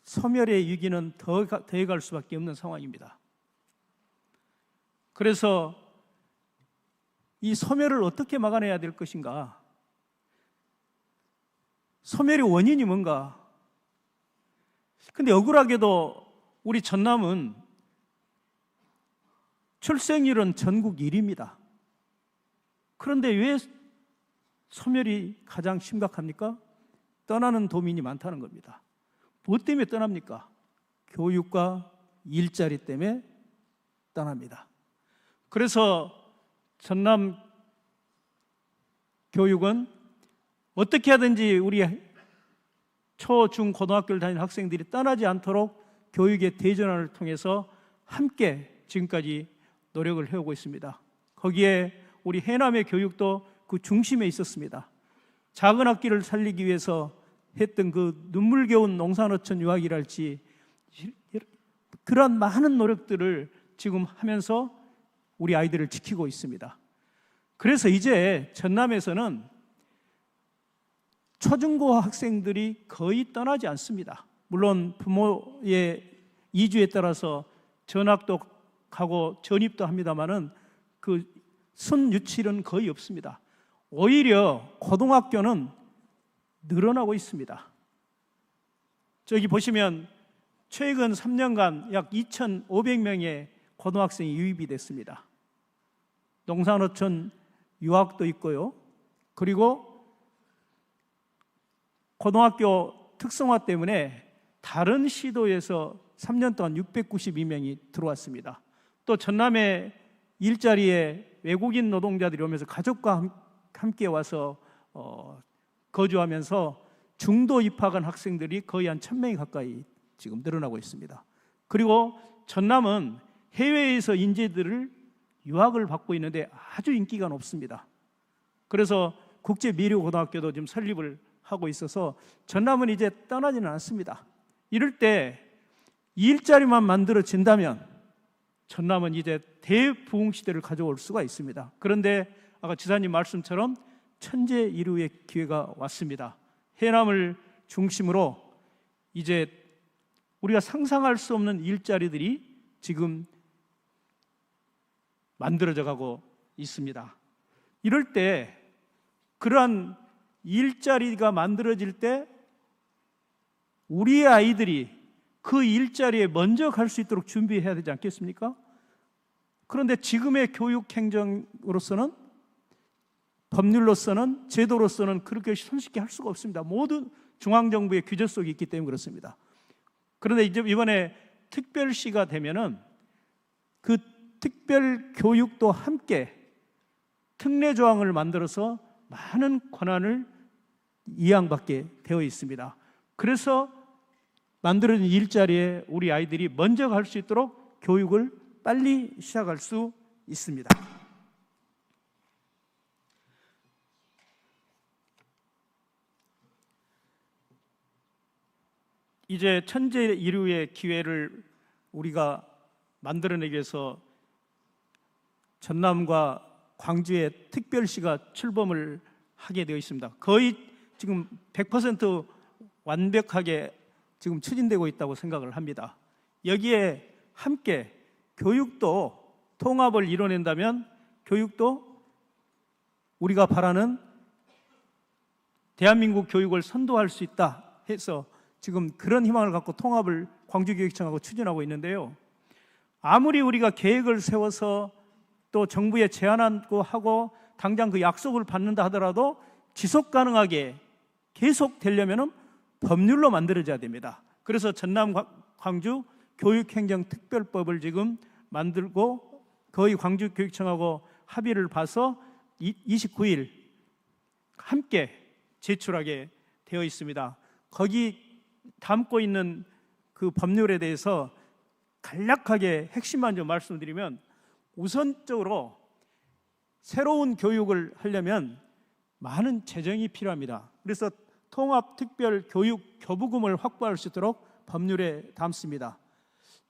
D: 소멸의 위기는 더해갈 수밖에 없는 상황입니다. 그래서 이 소멸을 어떻게 막아내야 될 것인가? 소멸의 원인이 뭔가? 근데 억울하게도 우리 전남은 출생률은 전국 1위입니다. 그런데 왜 소멸이 가장 심각합니까? 떠나는 도민이 많다는 겁니다. 무엇 때문에 떠납니까? 교육과 일자리 때문에 떠납니다. 그래서 전남 교육은 어떻게 하든지 우리 초, 중, 고등학교를 다니는 학생들이 떠나지 않도록 교육의 대전환을 통해서 함께 지금까지 노력을 해오고 있습니다. 거기에 우리 해남의 교육도 그 중심에 있었습니다. 작은 학기를 살리기 위해서 했던 그 눈물겨운 농산어촌 유학이랄지 그런 많은 노력들을 지금 하면서 우리 아이들을 지키고 있습니다. 그래서 이제 전남에서는 초중고 학생들이 거의 떠나지 않습니다. 물론 부모의 이주에 따라서 전학도 가고 전입도 합니다만은 그 순유치는 거의 없습니다. 오히려 고등학교는 늘어나고 있습니다. 저기 보시면 최근 3년간 약 2,500명의 고등학생이 유입이 됐습니다. 농산어촌 유학도 있고요. 그리고 고등학교 특성화 때문에 다른 시도에서 3년 동안 692명이 들어왔습니다. 또 전남의 일자리에 외국인 노동자들이 오면서 가족과 함께 와서 거주하면서 중도 입학한 학생들이 거의 한 1,000명이 가까이 지금 늘어나고 있습니다. 그리고 전남은 해외에서 인재들을 유학을 받고 있는데 아주 인기가 높습니다. 그래서 국제미래고등학교도 지금 설립을 하고 있어서 전남은 이제 떠나지는 않습니다. 이럴 때 일자리만 만들어진다면 전남은 이제 대부흥시대를 가져올 수가 있습니다. 그런데 아까 지사님 말씀처럼 천재일우의 기회가 왔습니다. 해남을 중심으로 이제 우리가 상상할 수 없는 일자리들이 지금 만들어져 가고 있습니다. 이럴 때 그러한 일자리가 만들어질 때 우리의 아이들이 그 일자리에 먼저 갈 수 있도록 준비해야 되지 않겠습니까? 그런데 지금의 교육 행정으로서는, 법률로서는, 제도로서는 그렇게 손쉽게 할 수가 없습니다. 모두 중앙정부의 규제 속에 있기 때문에 그렇습니다. 그런데 이제 이번에 특별시가 되면은 그 특별 교육도 함께 특례 조항을 만들어서 많은 권한을 이양받게 되어 있습니다. 그래서 만들어진 일자리에 우리 아이들이 먼저 갈 수 있도록 교육을 빨리 시작할 수 있습니다. 이제 천재 일우의 기회를 우리가 만들어내기 위해서 전남과 광주에 특별시가 출범을 하게 되어 있습니다. 거의 지금 100% 완벽하게 지금 추진되고 있다고 생각을 합니다. 여기에 함께 교육도 통합을 이뤄낸다면 교육도 우리가 바라는 대한민국 교육을 선도할 수 있다 해서 지금 그런 희망을 갖고 통합을 광주교육청하고 추진하고 있는데요. 아무리 우리가 계획을 세워서 또 정부에 제안하고 하고 당장 그 약속을 받는다 하더라도 지속 가능하게 계속 되려면 법률로 만들어져야 됩니다. 그래서 전남 광주 교육행정특별법을 지금 만들고 거의 광주교육청하고 합의를 봐서 29일 함께 제출하게 되어 있습니다. 거기 담고 있는 그 법률에 대해서 간략하게 핵심만 좀 말씀드리면, 우선적으로 새로운 교육을 하려면 많은 재정이 필요합니다. 그래서 통합특별교육 교부금을 확보할 수 있도록 법률에 담습니다.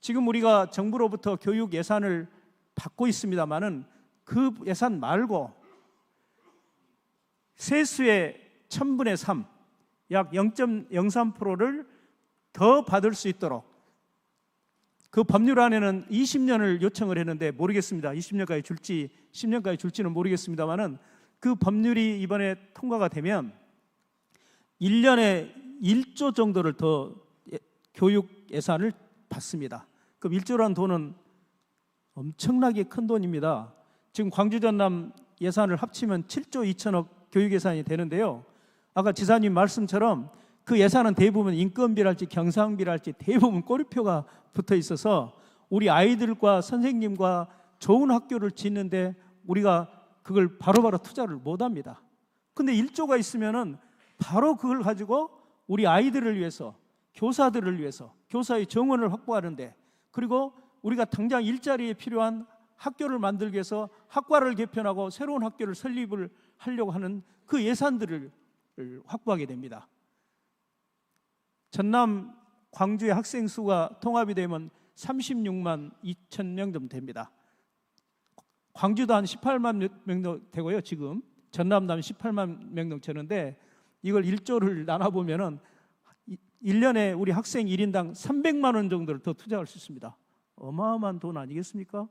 D: 지금 우리가 정부로부터 교육 예산을 받고 있습니다마는 그 예산 말고 세수의 1000분의 3, 약 0.03%를 더 받을 수 있도록 그 법률안에는 20년을 요청을 했는데 모르겠습니다. 20년까지 줄지 10년까지 줄지는 모르겠습니다만은 그 법률이 이번에 통과가 되면 1년에 1조 정도를 더 교육 예산을 받습니다. 그럼 1조라는 돈은 엄청나게 큰 돈입니다. 지금 광주 전남 예산을 합치면 7조 2천억 교육 예산이 되는데요. 아까 지사님 말씀처럼 그 예산은 대부분 인건비랄지 경상비랄지 대부분 꼬리표가 붙어 있어서 우리 아이들과 선생님과 좋은 학교를 짓는데 우리가 그걸 바로바로 투자를 못합니다. 근데 1조가 있으면은 바로 그걸 가지고 우리 아이들을 위해서, 교사들을 위해서, 교사의 정원을 확보하는데, 그리고 우리가 당장 일자리에 필요한 학교를 만들기 위해서 학과를 개편하고 새로운 학교를 설립을 하려고 하는 그 예산들을 확보하게 됩니다. 전남 광주의 학생 수가 통합이 되면 36만 2천 명 정도 됩니다. 광주도 한 18만 명 정도 되고요. 지금 전남도 한 18만 명 정도 되는데 이걸 1조를 나눠보면은 1년에 우리 학생 1인당 300만 원 정도를 더 투자할 수 있습니다. 어마어마한 돈 아니겠습니까?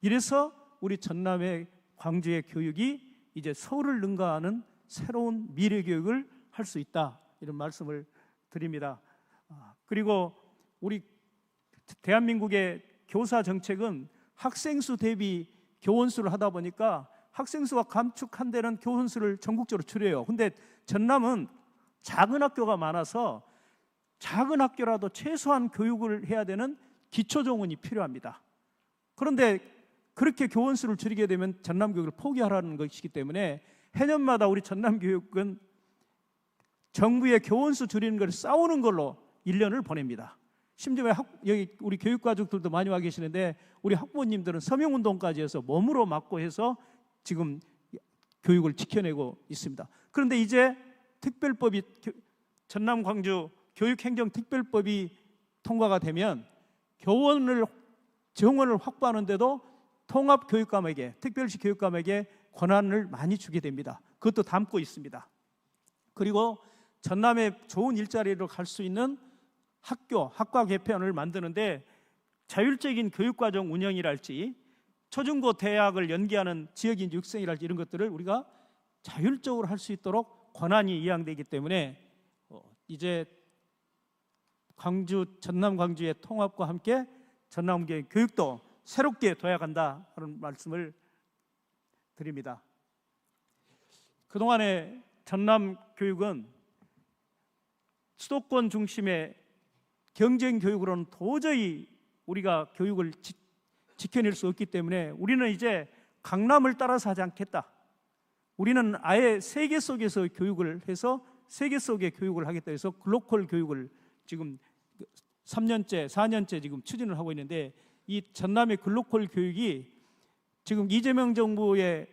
D: 이래서 우리 전남의 광주의 교육이 이제 서울을 능가하는 새로운 미래 교육을 할 수 있다, 이런 말씀을 드립니다. 그리고 우리 대한민국의 교사 정책은 학생 수 대비 교원 수를 하다 보니까 학생 수가 감축한 데는 교원 수를 전국적으로 줄여요. 근데 전남은 작은 학교가 많아서 작은 학교라도 최소한 교육을 해야 되는 기초 정원이 필요합니다. 그런데 그렇게 교원 수를 줄이게 되면 전남 교육을 포기하라는 것이기 때문에 해년마다 우리 전남 교육은 정부의 교원 수 줄이는 걸 싸우는 걸로 1년을 보냅니다. 심지어 여기 우리 교육가족들도 많이 와 계시는데 우리 학부모님들은 서명운동까지 해서 몸으로 맞고 해서 지금 교육을 지켜내고 있습니다. 그런데 이제 특별법이, 전남 광주 교육행정특별법이 통과가 되면 정원을 확보하는데도 통합교육감에게, 특별시 교육감에게 권한을 많이 주게 됩니다. 그것도 담고 있습니다. 그리고 전남에 좋은 일자리로 갈 수 있는 학과 개편을 만드는데 자율적인 교육과정 운영이랄지 초중고 대학을 연계하는 지역인 육성이랄지 이런 것들을 우리가 자율적으로 할 수 있도록 권한이 이양되기 때문에 이제 전남 광주의 통합과 함께 전남의 교육도 새롭게 도약한다 하는 말씀을 드립니다. 그동안에 전남 교육은 수도권 중심의 경쟁 교육으로는 도저히 우리가 교육을 지켜낼 수 없기 때문에 우리는 이제 강남을 따라서 하지 않겠다. 우리는 아예 세계 속에서 교육을 해서 세계 속의 교육을 하겠다 해서 글로컬 교육을 지금 3년째, 4년째 지금 추진을 하고 있는데 이 전남의 글로컬 교육이 지금 이재명 정부의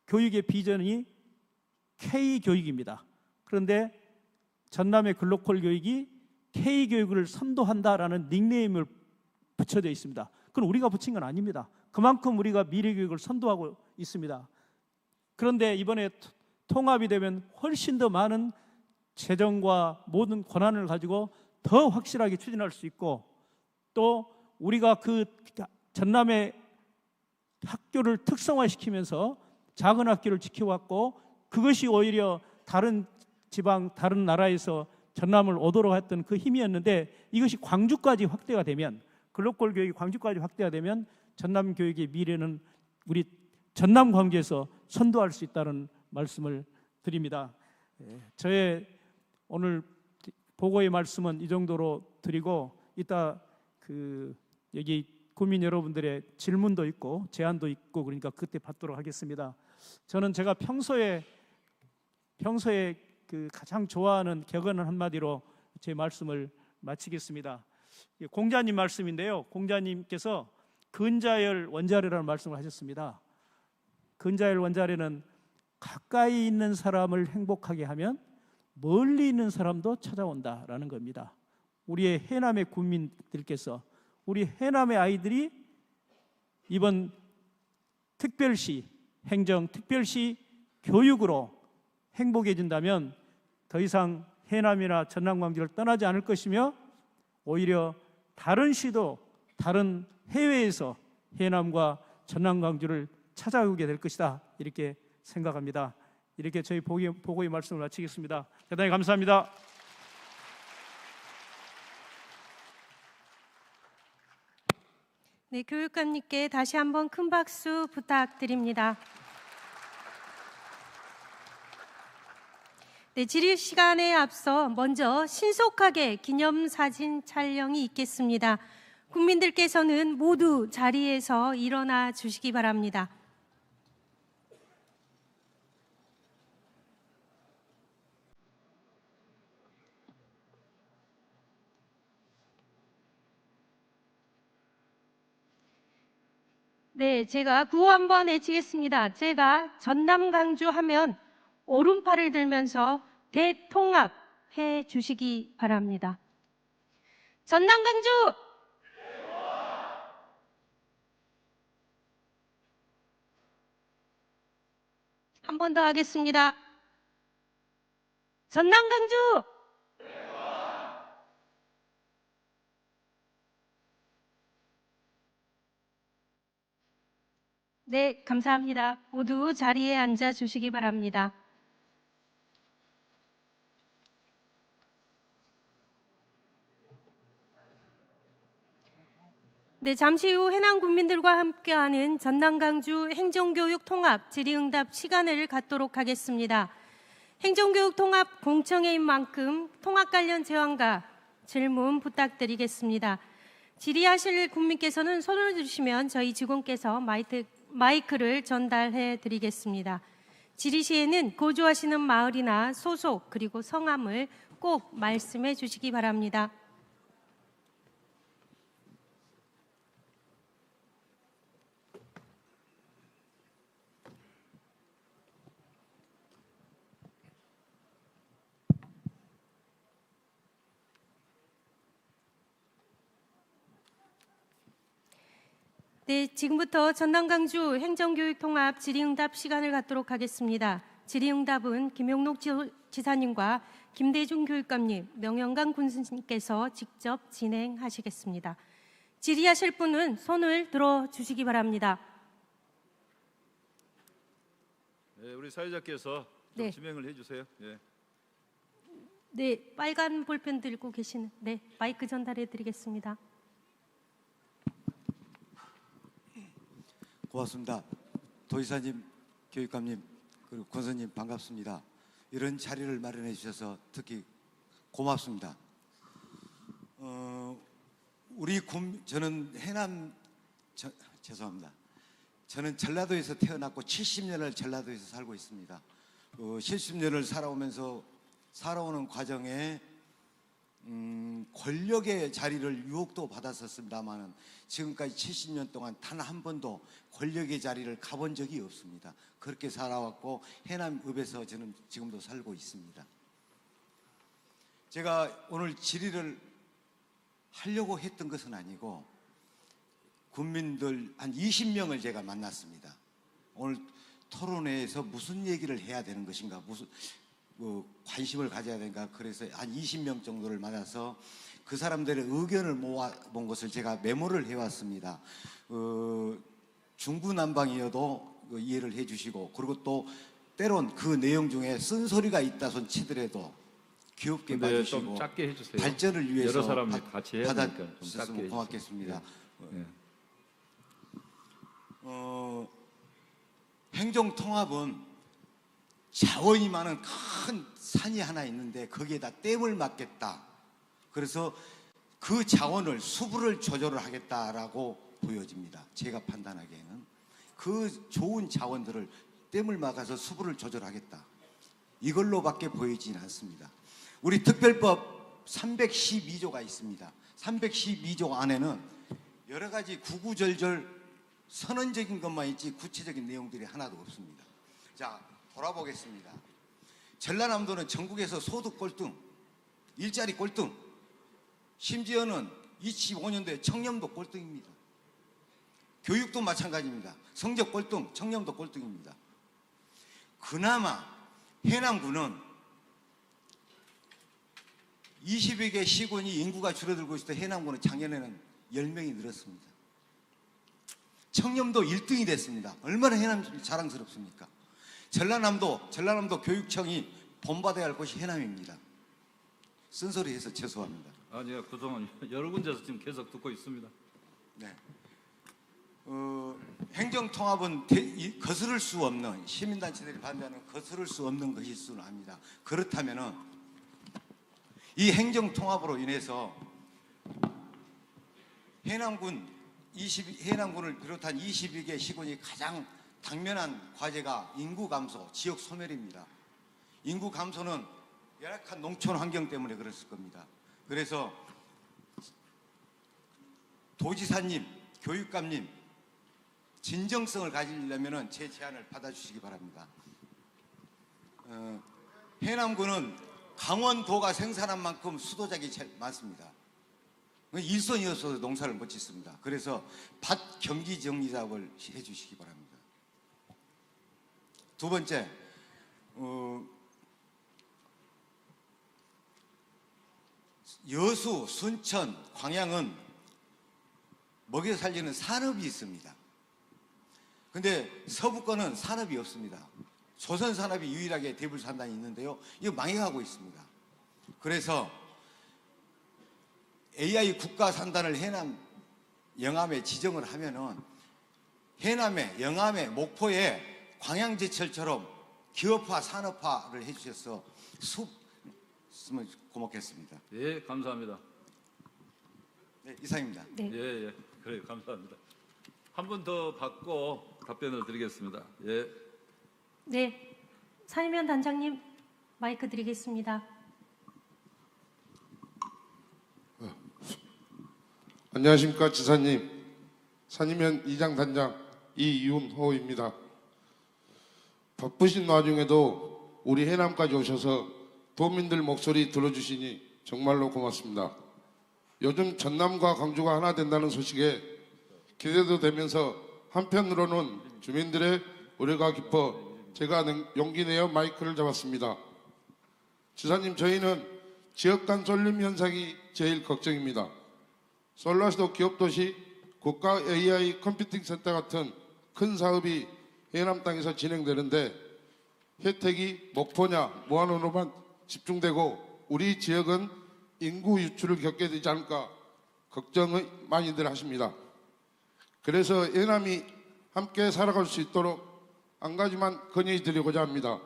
D: 교육의 비전이 K교육입니다. 그런데 전남의 글로컬 교육이 K교육을 선도한다라는 닉네임을 붙여져 있습니다. 그건 우리가 붙인 건 아닙니다. 그만큼 우리가 미래교육을 선도하고 있습니다. 그런데 이번에 통합이 되면 훨씬 더 많은 재정과 모든 권한을 가지고 더 확실하게 추진할 수 있고 또 우리가 그 전남의 학교를 특성화시키면서 작은 학교를 지켜왔고 그것이 오히려 다른 지방, 다른 나라에서 전남을 오도록 했던 그 힘이었는데 이것이 광주까지 확대가 되면 글로컬 교육이 광주까지 확대가 되면 전남 교육의 미래는 우리 전남 광주에서 선도할 수 있다는 말씀을 드립니다. 저의 오늘 보고의 말씀은 이 정도로 드리고 이따 여기 국민 여러분들의 질문도 있고 제안도 있고 그러니까 그때 받도록 하겠습니다. 저는 제가 평소에 가장 좋아하는 격언 한마디로 제 말씀을 마치겠습니다. 공자님 말씀인데요. 공자님께서 근자열 원자래라는 말씀을 하셨습니다. 근자열 원자래는 가까이 있는 사람을 행복하게 하면 멀리 있는 사람도 찾아온다라는 겁니다. 우리의 해남의 국민들께서 우리 해남의 아이들이 이번 특별시 행정 특별시 교육으로 행복해진다면 더 이상 해남이나 전남 광주를 떠나지 않을 것이며 오히려 다른 시도, 다른 해외에서 해남과 전남 광주를 찾아오게 될 것이다, 이렇게 생각합니다. 이렇게 저희 보고의 말씀을 마치겠습니다. 대단히 감사합니다.
B: 네, 교육감님께 다시 한번 큰 박수 부탁드립니다. 네, 질의 시간에 앞서 먼저 신속하게 기념사진 촬영이 있겠습니다. 국민들께서는 모두 자리에서 일어나 주시기 바랍니다. 네, 제가 구호 한번 외치겠습니다. 제가 전남 강주 하면 오른팔을 들면서 대통합 해 주시기 바랍니다. 전남 강주! 한 번 더 하겠습니다. 전남 강주! 네, 감사합니다. 모두 자리에 앉아 주시기 바랍니다. 네, 잠시 후 해남 국민들과 함께하는 전남 강주 행정교육 통합 질의응답 시간을 갖도록 하겠습니다. 행정교육 통합 공청회인 만큼 통합 관련 제안과 질문 부탁드리겠습니다. 질의하실 국민께서는 손을 주시면 저희 직원께서 마이크를 전달해 드리겠습니다. 질의 시에는 거주하시는 마을이나 소속 그리고 성함을 꼭 말씀해 주시기 바랍니다. 네, 지금부터 전남 강주 행정교육 통합 질의응답 시간을 갖도록 하겠습니다. 질의응답은 김용록 지사님과 김대중 교육감님, 명영강 군수님께서 직접 진행하시겠습니다. 질의하실 분은 손을 들어 주시기 바랍니다.
C: 네, 우리 사회자께서
B: 네.
C: 진행을 해주세요. 예.
B: 네, 빨간 볼펜 들고 계시는 마이크 전달해 드리겠습니다.
E: 고맙습니다. 도지사님, 교육감님, 그리고 권선님 반갑습니다. 이런 자리를 마련해 주셔서 특히 고맙습니다. 저는 죄송합니다. 저는 전라도에서 태어났고 70년을 전라도에서 살고 있습니다. 70년을 살아오는 과정에 권력의 자리를 유혹도 받았었습니다만은 지금까지 70년 동안 단 한 번도 권력의 자리를 가본 적이 없습니다. 그렇게 살아왔고 해남읍에서 저는 지금도 살고 있습니다. 제가 오늘 질의를 하려고 했던 것은 아니고 국민들 한 20명을 제가 만났습니다. 오늘 토론회에서 무슨 얘기를 해야 되는 것인가, 무슨 관심을 가져야 되는가, 그래서 한 20명 정도를 만나서 그 사람들의 의견을 모아본 것을 제가 메모를 해왔습니다. 중구난방이어도 이해를 해주시고, 그리고 또 때론 그 내용 중에 쓴소리가 있다 손 치더라도 귀엽게 봐주시고
C: 좀 짧게 해주세요.
E: 발전을 위해서
C: 여러 사람이 같이 해야 되니까 좀 짧게
E: 받아주셨으면 고맙겠습니다.
C: 예.
E: 행정통합은 자원이 많은 큰 산이 하나 있는데 거기에다 댐을 막겠다. 그래서 그 자원을 수부를 조절을 하겠다라고 보여집니다. 제가 판단하기에는 그 좋은 자원들을 댐을 막아서 수부를 조절하겠다, 이걸로밖에 보이지는 않습니다. 우리 특별법 312조가 있습니다. 312조 안에는 여러 가지 구구절절 선언적인 것만 있지 구체적인 내용들이 하나도 없습니다. 자, 돌아보겠습니다. 전라남도는 전국에서 소득 꼴등, 일자리 꼴등, 심지어는 25년도에 청렴도 꼴등입니다. 교육도 마찬가지입니다. 성적 꼴등, 청렴도 꼴등입니다. 그나마 해남군은 20여 개 시군이 인구가 줄어들고 있을 때 해남군은 작년에는 10명이 늘었습니다. 청렴도 1등이 됐습니다. 얼마나 해남이 자랑스럽습니까? 전라남도 교육청이 본받아야 할 곳이 해남입니다. 쓴소리해서 죄송합니다.
C: 아니요, 그동안 여러 군데서 지금 계속 듣고 있습니다.
E: 네. 행정통합은 거스를 수 없는, 시민단체들이 반대하는 거스를 수 없는 것일 수는 압니다. 그렇다면은 이 행정통합으로 인해서 해남군을 비롯한 22개 시군이 가장 당면한 과제가 인구 감소, 지역 소멸입니다. 인구 감소는 열악한 농촌 환경 때문에 그랬을 겁니다. 그래서 도지사님, 교육감님, 진정성을 가지려면 제 제안을 받아주시기 바랍니다. 해남군은 강원도가 생산한 만큼 수도작이 많습니다. 일손이어서 농사를 못 짓습니다. 그래서 밭 경기 정리 작업을 해주시기 바랍니다. 두 번째, 여수, 순천, 광양은 먹여 살리는 산업이 있습니다. 근데 서부권은 산업이 없습니다. 조선 산업이 유일하게 대불산단이 있는데요. 이거 망해가고 있습니다. 그래서 AI 국가 산단을 해남, 영암에 지정을 하면은 해남에, 영암에, 목포에 광양제철처럼 기업화, 산업화를 해주셔서 수으면 고맙겠습니다.
C: 예, 감사합니다.
E: 네, 이상입니다.
B: 네.
C: 예, 예, 그래요, 감사합니다. 한 분 더 받고 답변을 드리겠습니다. 예.
B: 네, 산이면 단장님 마이크 드리겠습니다.
F: 안녕하십니까 지사님, 산이면 이장 단장 이윤호입니다. 바쁘신 와중에도 우리 해남까지 오셔서 도민들 목소리 들어주시니 정말로 고맙습니다. 요즘 전남과 광주가 하나 된다는 소식에 기대도 되면서 한편으로는 주민들의 우려가 깊어 제가 용기 내어 마이크를 잡았습니다. 지사님, 저희는 지역 간 쏠림 현상이 제일 걱정입니다. 솔라시도 기업도시 국가 AI 컴퓨팅 센터 같은 큰 사업이 해남 땅에서 진행되는데 혜택이 목포냐 무안으로만 집중되고 우리 지역은 인구 유출을 겪게 되지 않을까 걱정을 많이들 하십니다. 그래서 해남이 함께 살아갈 수 있도록 한 가지만 건의드리고자 합니다.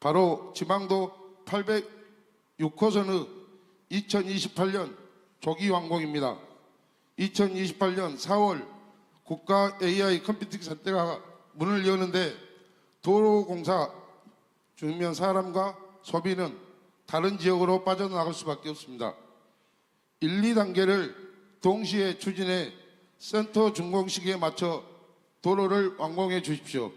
F: 바로 지방도 806호선의 2028년 조기 완공입니다. 2028년 4월 국가 AI 컴퓨팅 센터가 문을 여는데 도로공사 주면 사람과 소비는 다른 지역으로 빠져나갈 수밖에 없습니다. 1, 2단계를 동시에 추진해 센터 준공 시기에 맞춰 도로를 완공해 주십시오.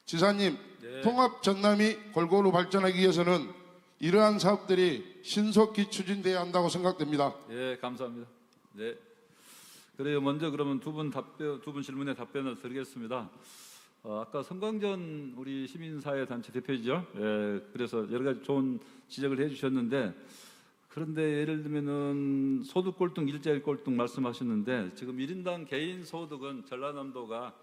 F: 지사님,
C: 네.
F: 통합 전남이 골고루 발전하기 위해서는 이러한 사업들이 신속히 추진돼야 한다고 생각됩니다.
C: 예, 감사합니다. 네. 그래요. 먼저 그러면 두 분 질문에 답변을 드리겠습니다. 아까 성광전 우리 시민사회 단체 대표이죠. 예, 그래서 여러 가지 좋은 지적을 해주셨는데, 그런데 예를 들면은 소득 꼴등, 일자리 꼴등 말씀하셨는데, 지금 1인당 개인 소득은 전라남도가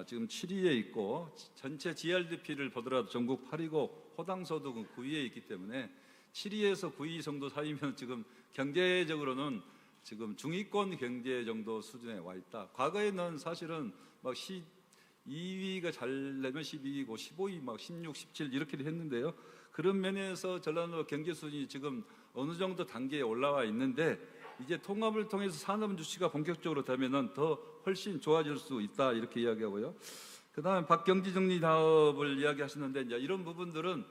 C: 지금 7위에 있고, 전체 GRDP를 보더라도 전국 8위고 호당 소득은 9위에 있기 때문에 7위에서 9위 정도 사이면 지금 경제적으로는 지금 중위권 경제 정도 수준에 와 있다. 과거에는 사실은 막 2위가 잘 내면 12위고 15위 막 16, 17 이렇게 했는데요. 그런 면에서 전라도 경제 수준이 지금 어느 정도 단계에 올라와 있는데, 이제 통합을 통해서 산업 유치가 본격적으로 되면은 더 훨씬 좋아질 수 있다 이렇게 이야기하고요. 그다음에 박경지 정리 사업을 이야기하시는데, 이제 이런 부분들은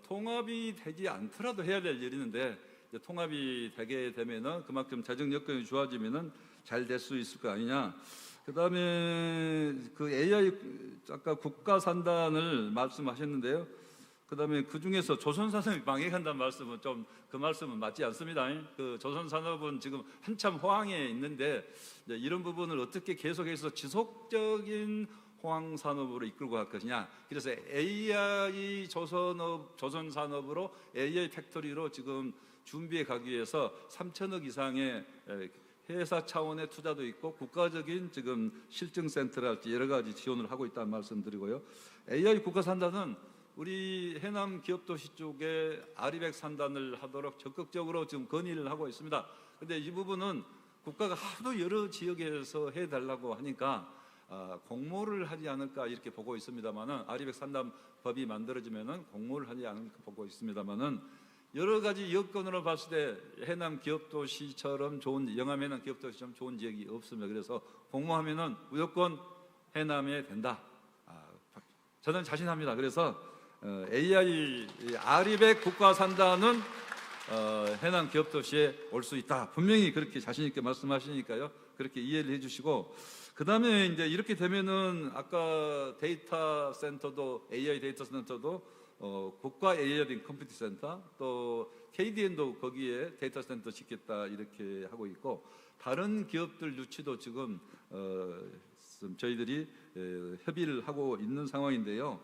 C: 통합이 되지 않더라도 해야 될 일인데, 이제 통합이 되게 되면은 그만큼 재정 여건이 좋아지면은 잘 될 수 있을 거 아니냐. 그다음에 그 AI 아까 국가 산단을 말씀하셨는데요. 그다음에 그 중에서 조선 산업이 망해간다는 말씀은 좀 그 말씀은 맞지 않습니다. 그 조선 산업은 지금 한참 호황에 있는데 이제 이런 부분을 어떻게 계속해서 지속적인 포항 산업으로 이끌고 갈 것이냐. 그래서 AI 조선 산업으로 AI 팩토리로 지금 준비해 가기 위해서 3천억 이상의 회사 차원의 투자도 있고 국가적인 지금 실증센터랄지 여러 가지 지원을 하고 있다는 말씀드리고요. AI 국가 산단은 우리 해남 기업도시 쪽에 아리백 산단을 하도록 적극적으로 지금 건의를 하고 있습니다. 그런데 이 부분은 국가가 하도 여러 지역에서 해달라고 하니까 공모를 하지 않을까 이렇게 보고 있습니다만은, 아리백 산단법이 만들어지면은 공모를 하지 않을까 보고 있습니다만은, 여러 가지 여건으로 봤을 때 해남 기업도시처럼 좋은, 영암 해남 기업도시처럼 좋은 지역이 없습니다. 그래서 공모하면은 무조건 해남에 된다. 저는 자신합니다. 그래서 AI 아리백 국가 산단은 해남 기업도시에 올 수 있다. 분명히 그렇게 자신 있게 말씀하시니까요. 그렇게 이해를 해주시고, 그 다음에 이제 이렇게 되면은 아까 데이터 센터도 AI 데이터 센터도 국가 AI 컴퓨터 센터, 또 KDN도 거기에 데이터 센터 짓겠다 이렇게 하고 있고, 다른 기업들 유치도 지금 저희들이 협의를 하고 있는 상황인데요.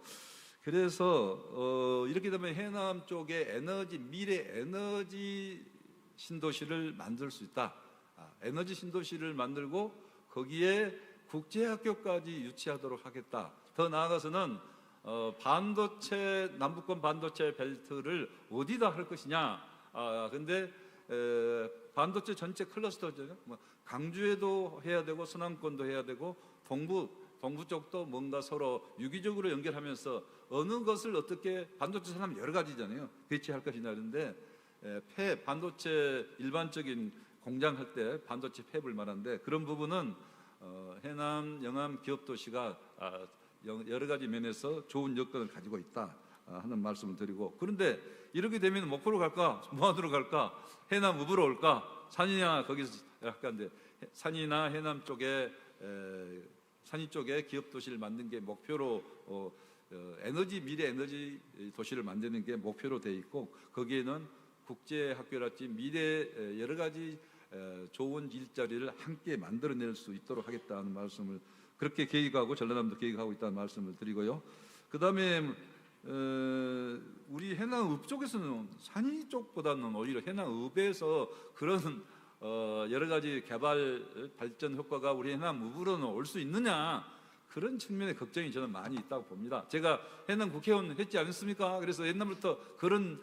C: 그래서 이렇게 되면 해남 쪽에 미래 에너지 신도시를 만들 수 있다. 에너지 신도시를 만들고 거기에 국제학교까지 유치하도록 하겠다. 더 나아가서는 남북권 반도체 벨트를 어디다 할 것이냐. 근데 반도체 전체 클러스터죠. 강주에도 해야 되고 서남권도 해야 되고 동부 쪽도 뭔가 서로 유기적으로 연결하면서 어느 것을 어떻게, 반도체 산업 여러 가지잖아요. 배치할 것이냐. 그런데 반도체 일반적인 공장 할 때 반도체 팹을 말하는데, 그런 부분은 해남 영암 기업도시가 여러 가지 면에서 좋은 여건을 가지고 있다 하는 말씀을 드리고, 그런데 이렇게 되면 목포로 갈까, 무안으로 갈까, 해남 읍으로 올까, 산이나 거기서 약간데 산이나 해남 쪽에 산이 쪽에 기업 도시를 만든 게 목표로 미래 에너지 도시를 만드는 게 목표로 돼 있고, 거기에는 국제 학교랄지 미래 여러 가지 좋은 일자리를 함께 만들어낼 수 있도록 하겠다는 말씀을, 그렇게 계획하고 전라남도 계획하고 있다는 말씀을 드리고요. 그 다음에 우리 해남읍 쪽에서는 산이 쪽보다는 오히려 해남읍에서 그런 여러 가지 개발 발전 효과가 우리 해남읍으로는 올 수 있느냐, 그런 측면의 걱정이 저는 많이 있다고 봅니다. 제가 해남 국회의원 했지 않습니까? 그래서 옛날부터 그런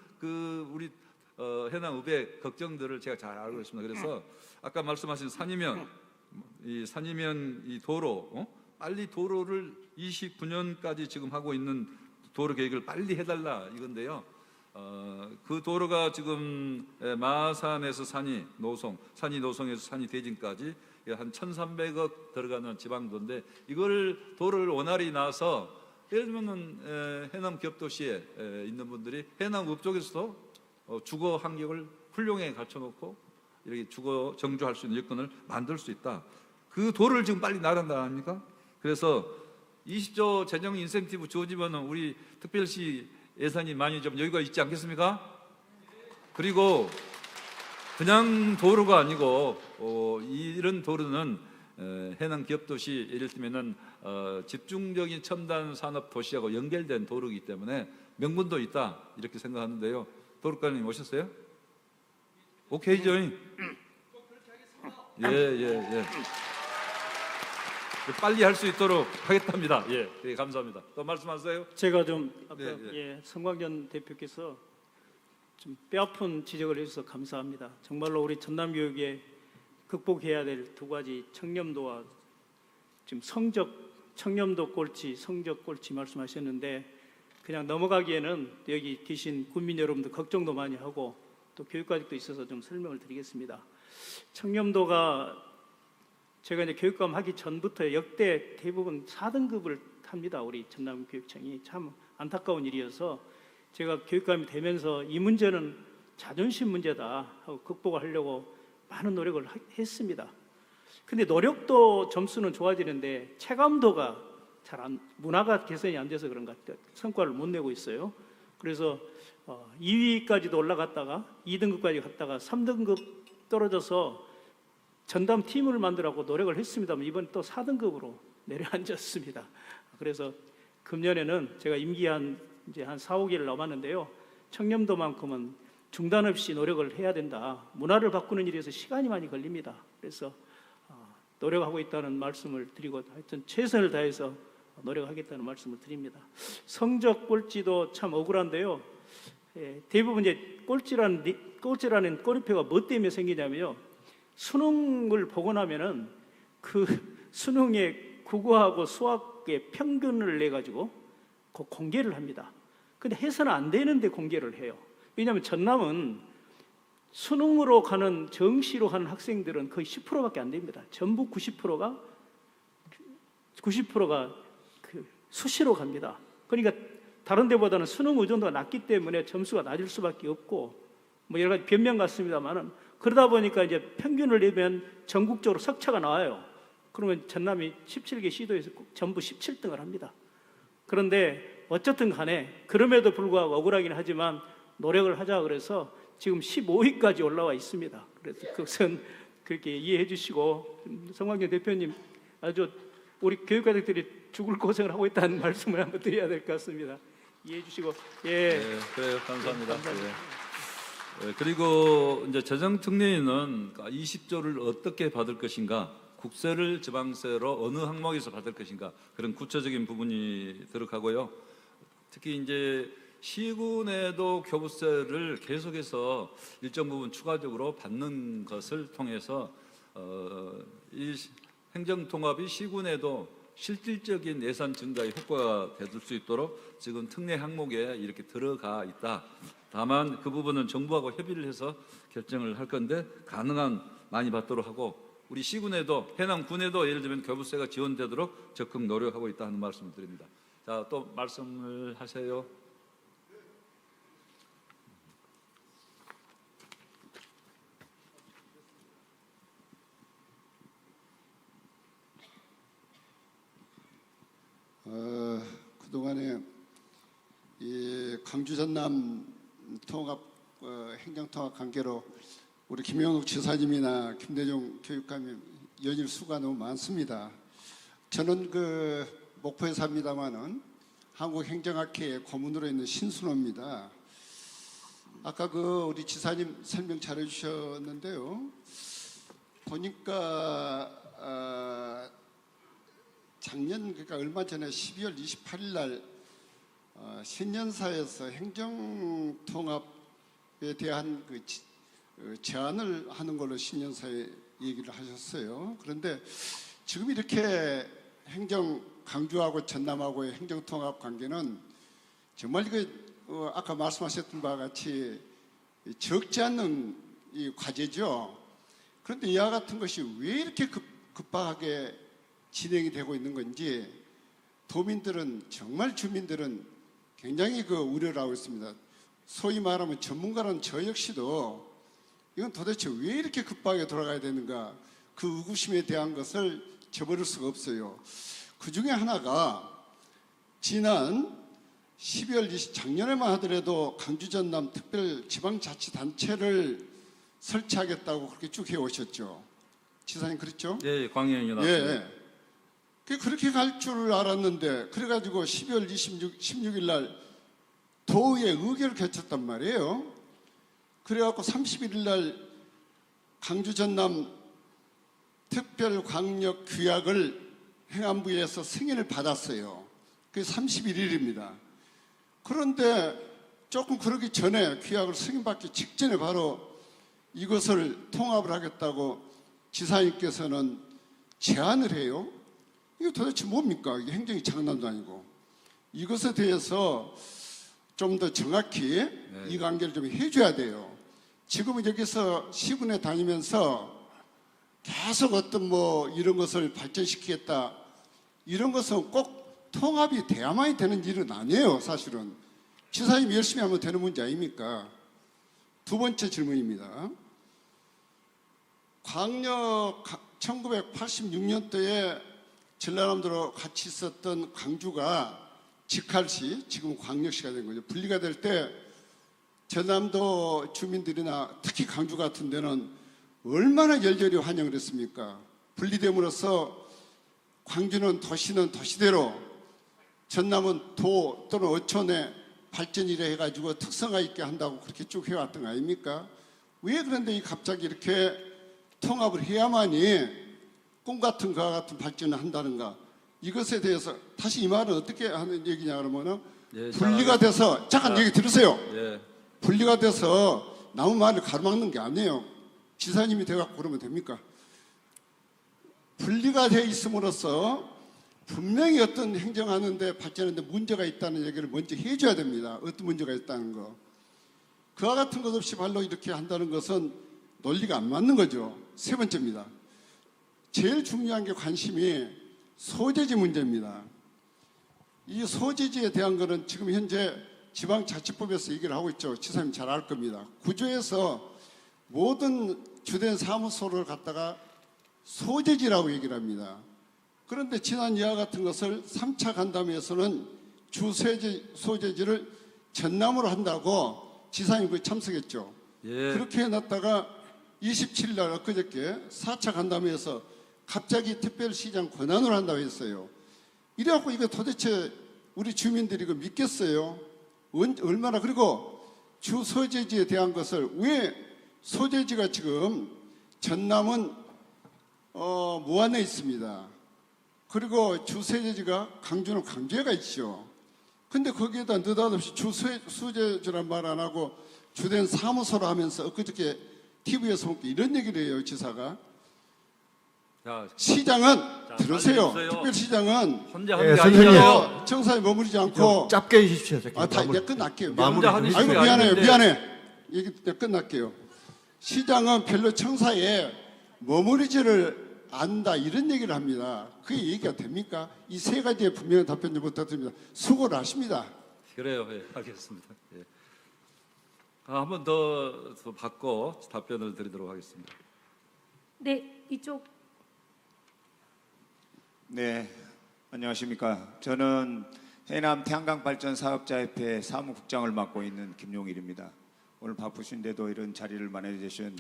C: 우리 해남읍의 걱정들을 제가 잘 알고 있습니다. 그래서 아까 말씀하신 산이면 이 도로, 빨리 도로를 29년까지 지금 하고 있는 도로 계획을 빨리 해달라 이건데요. 그 도로가 지금 마산에서 산이 노송에서 산이 대진까지 한 1,300억 들어가는 지방도인데, 이걸 도로를 원활히 놔서 예를 들면은 해남 기업도시에 있는 분들이 해남읍 쪽에서도 주거 환경을 훌륭하게 갖춰놓고 이렇게 주거 정주할 수 있는 여건을 만들 수 있다. 그 도를 지금 빨리 나간다 아닙니까? 그래서 20조 재정 인센티브 주어지면 우리 특별시 예산이 많이 좀 여유가 있지 않겠습니까? 그리고 그냥 도로가 아니고 이런 도로는 해남 기업도시, 예를 들면은 집중적인 첨단 산업 도시하고 연결된 도로이기 때문에 명분도 있다 이렇게 생각하는데요. 도로관님 오셨어요? 오케이죠? 예. 빨리 할 수 있도록 하겠답니다. 예, 감사합니다. 또 말씀하세요.
D: 제가 좀 아까
C: 네.
D: 성광전 대표께서 좀 뼈아픈 지적을 해주셔서 감사합니다. 정말로 우리 전남교육에 극복해야 될 두 가지, 청렴도와 지금 청렴도 꼴찌, 성적 꼴찌 말씀하셨는데, 그냥 넘어가기에는 여기 계신 국민 여러분들 걱정도 많이 하고 또 교육과직도 있어서 좀 설명을 드리겠습니다. 청렴도가 제가 이제 교육감 하기 전부터 역대 대부분 4등급을 탑니다. 우리 전남교육청이. 참 안타까운 일이어서 제가 교육감이 되면서 이 문제는 자존심 문제다 하고 극복을 하려고 많은 노력을 했습니다. 근데 노력도 점수는 좋아지는데 체감도가 문화가 개선이 안 돼서 그런 것 같아요. 성과를 못 내고 있어요. 그래서 2위까지도 올라갔다가 2등급까지 갔다가 3등급 떨어져서 전담 팀을 만들라고 노력을 했습니다만 이번 또 4등급으로 내려앉았습니다. 그래서 금년에는 제가 임기한 이제 한 4, 5개월 남았는데요. 청렴도만큼은 중단 없이 노력을 해야 된다. 문화를 바꾸는 일에서 시간이 많이 걸립니다. 그래서 노력하고 있다는 말씀을 드리고 하여튼 최선을 다해서 노력하겠다는 말씀을 드립니다. 성적 꼴찌도 참 억울한데요. 대부분 이제 꼴찌라는 꼬리표가 뭐 때문에 생기냐면요. 수능을 보고 나면은 그 수능의 국어하고 수학의 평균을 내 가지고 공개를 합니다. 근데 해서는 안 되는데 공개를 해요. 왜냐하면 전남은 수능으로 가는 정시로 가는 학생들은 거의 10%밖에 안 됩니다. 전부 90%가 그 수시로 갑니다. 그러니까 다른 데보다는 수능 의존도가 낮기 때문에 점수가 낮을 수밖에 없고 뭐 여러 가지 변명 같습니다만은 그러다 보니까 이제 평균을 내면 전국적으로 석차가 나와요. 그러면 전남이 17개 시도에서 전부 17등을 합니다. 그런데 어쨌든 간에 그럼에도 불구하고 억울하긴 하지만 노력을 하자 그래서 지금 15위까지 올라와 있습니다. 그래서 그것은 그렇게 이해해 주시고 성광경 대표님 아주 우리 교육가족들이 죽을 고생을 하고 있다는 말씀을 한번 드려야 될 것 같습니다. 이해해 주시고
C: 네, 그래요. 감사합니다. 그리고 이제 재정특례위는 20조를 어떻게 받을 것인가, 국세를 지방세로 어느 항목에서 받을 것인가 그런 구체적인 부분이 들어가고요. 특히 이제 시군에도 교부세를 계속해서 일정 부분 추가적으로 받는 것을 통해서 이 행정통합이 시군에도 실질적인 예산 증가의 효과가 될 수 있도록 지금 특례 항목에 이렇게 들어가 있다. 다만 그 부분은 정부하고 협의를 해서 결정을 할 건데 가능한 많이 받도록 하고 우리 시군에도 해남군에도 예를 들면 교부세가 지원되도록 적극 노력하고 있다 하는 말씀을 드립니다. 자, 또 말씀을 하세요.
G: 그동안에 이 광주 전남 통합 행정통합 관계로 우리 김영욱 지사님이나 김대중 교육감님 연일 수가 너무 많습니다. 저는 그 목포에 삽니다마는 한국행정학회의 고문으로 있는 신순호입니다. 아까 그 우리 지사님 설명 잘해 주셨는데요. 보니까 작년 그러니까 얼마 전에 12월 28일 날 신년사에서 행정통합에 대한 그 제안을 하는 걸로 신년사에 얘기를 하셨어요. 그런데 지금 이렇게 강주하고 전남하고의 행정통합 관계는 정말 아까 말씀하셨던 바와 같이 적지 않는 이 과제죠. 그런데 이와 같은 것이 왜 이렇게 급박하게 진행이 되고 있는 건지 도민들은 정말 주민들은 굉장히 우려를 하고 있습니다. 소위 말하면 전문가라는 저 역시도 이건 도대체 왜 이렇게 급하게 돌아가야 되는가 그 의구심에 대한 것을 저버릴 수가 없어요. 그 중에 하나가 지난 12월 20 작년에만 하더라도 강주 전남 특별지방자치단체를 설치하겠다고 그렇게 쭉 해오셨죠. 지사님 그랬죠?
C: 예, 광해연이 나왔습니다.
G: 예. 그렇게 갈 줄 알았는데 그래가지고 12월 16일 날 도의회 의결을 개쳤단 말이에요. 그래갖고 31일 날 강주 전남 특별광역 규약을 행안부에서 승인을 받았어요. 그게 31일입니다. 그런데 조금 그러기 전에 규약을 승인받기 직전에 바로 이것을 통합을 하겠다고 지사님께서는 제안을 해요. 이거 도대체 뭡니까? 이게 행정이 장난도 아니고. 이것에 대해서 좀 더 정확히 이 관계를 좀 해줘야 돼요. 지금은 여기서 시군에 다니면서 계속 어떤 이런 것을 발전시키겠다. 이런 것은 꼭 통합이 돼야만이 되는 일은 아니에요, 사실은. 지사님이 열심히 하면 되는 문제 아닙니까? 두 번째 질문입니다. 광역 1986년도에 전라남도로 같이 있었던 광주가 직할시, 지금 광역시가 된 거죠. 분리가 될 때 전남도 주민들이나 특히 광주 같은 데는 얼마나 열렬히 환영을 했습니까? 분리됨으로써 광주는 도시는 도시대로 전남은 도 또는 어촌의 발전이라 해가지고 특성화 있게 한다고 그렇게 쭉 해왔던 거 아닙니까? 왜 그런데 갑자기 이렇게 통합을 해야만이 꿈 같은 그와 같은 발전을 한다는가? 이것에 대해서 다시 이 말은 어떻게 하는 얘기냐 그러면은
C: 예,
G: 분리가 돼서 잠깐 얘기 들으세요.
C: 예.
G: 분리가 돼서 남의 말을 가로막는 게 아니에요. 지사님이 돼갖고 그러면 됩니까? 분리가 돼 있음으로써 분명히 어떤 행정하는데 발전하는데 문제가 있다는 얘기를 먼저 해줘야 됩니다. 어떤 문제가 있다는 거. 그와 같은 것 없이 발로 이렇게 한다는 것은 논리가 안 맞는 거죠. 세 번째입니다. 제일 중요한 게 관심이 소재지 문제입니다. 이 소재지에 대한 거는 지금 현재 지방자치법에서 얘기를 하고 있죠. 지사님 잘 알 겁니다. 구조에서 모든 주된 사무소를 갖다가 소재지라고 얘기를 합니다. 그런데 지난 이와 같은 것을 3차 간담회에서는 소재지를 전남으로 한다고 지사님 거기 참석했죠.
C: 예.
G: 그렇게 해놨다가 27일 날 엊그저께 4차 간담회에서 갑자기 특별시장 권한으로 한다고 했어요. 이래갖고 이거 도대체 우리 주민들이 이거 믿겠어요? 얼마나. 그리고 주 소재지에 대한 것을 왜 소재지가 지금 전남은 무안에 있습니다. 그리고 주 소재지가 강주는 강주에가 있죠. 근데 거기에다 느닷없이 주 소재지란 말 안 하고 주된 사무소로 하면서 엊그저께 TV에서 이런 얘기를 해요. 지사가.
C: 자,
G: 시장은
C: 자,
G: 들으세요.
C: 빨리 해주세요.
G: 특별시장은
C: 혼자 하는 게
A: 선생님.
C: 아니잖아요.
G: 청사에 머무르지 않고
A: 짧게 해주십시오.
G: 다 이제 끝날게요.
A: 마무리
C: 혼자 하는
G: 아이고
C: 식이
G: 미안해요.
C: 아닌데.
G: 미안해. 얘기 때 끝날게요. 시장은 별로 청사에 머무르지를 않는다 이런 얘기를 합니다. 그게 얘기가 됩니까? 이 세 가지의 분명한 답변 좀 부탁드립니다. 수고를 하십니다.
C: 그래요. 예, 알겠습니다. 예. 한 번 더 받고 답변을 드리도록 하겠습니다.
B: 네, 이쪽.
H: 네, 안녕하십니까. 저는 해남 태양광발전사업자협회 사무국장을 맡고 있는 김용일입니다. 오늘 바쁘신데도 이런 자리를 마련해주신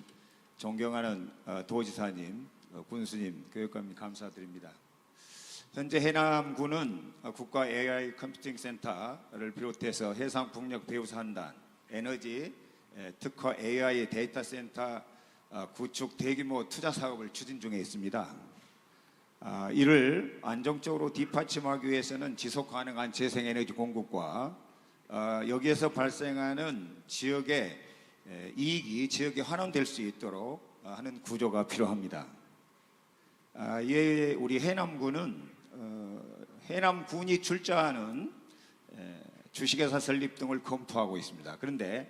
H: 존경하는 도지사님, 군수님, 교육감님 감사드립니다. 현재 해남군은 국가 AI 컴퓨팅 센터를 비롯해서 해상풍력 배후산단, 에너지, 특화 AI 데이터 센터 구축 대규모 투자 사업을 추진 중에 있습니다. 이를 안정적으로 뒷받침하기 위해서는 지속 가능한 재생에너지 공급과 여기에서 발생하는 지역의 이익이 지역에 환원될 수 있도록 하는 구조가 필요합니다. 이에 우리 해남군은 해남군이 출자하는 주식회사 설립 등을 검토하고 있습니다. 그런데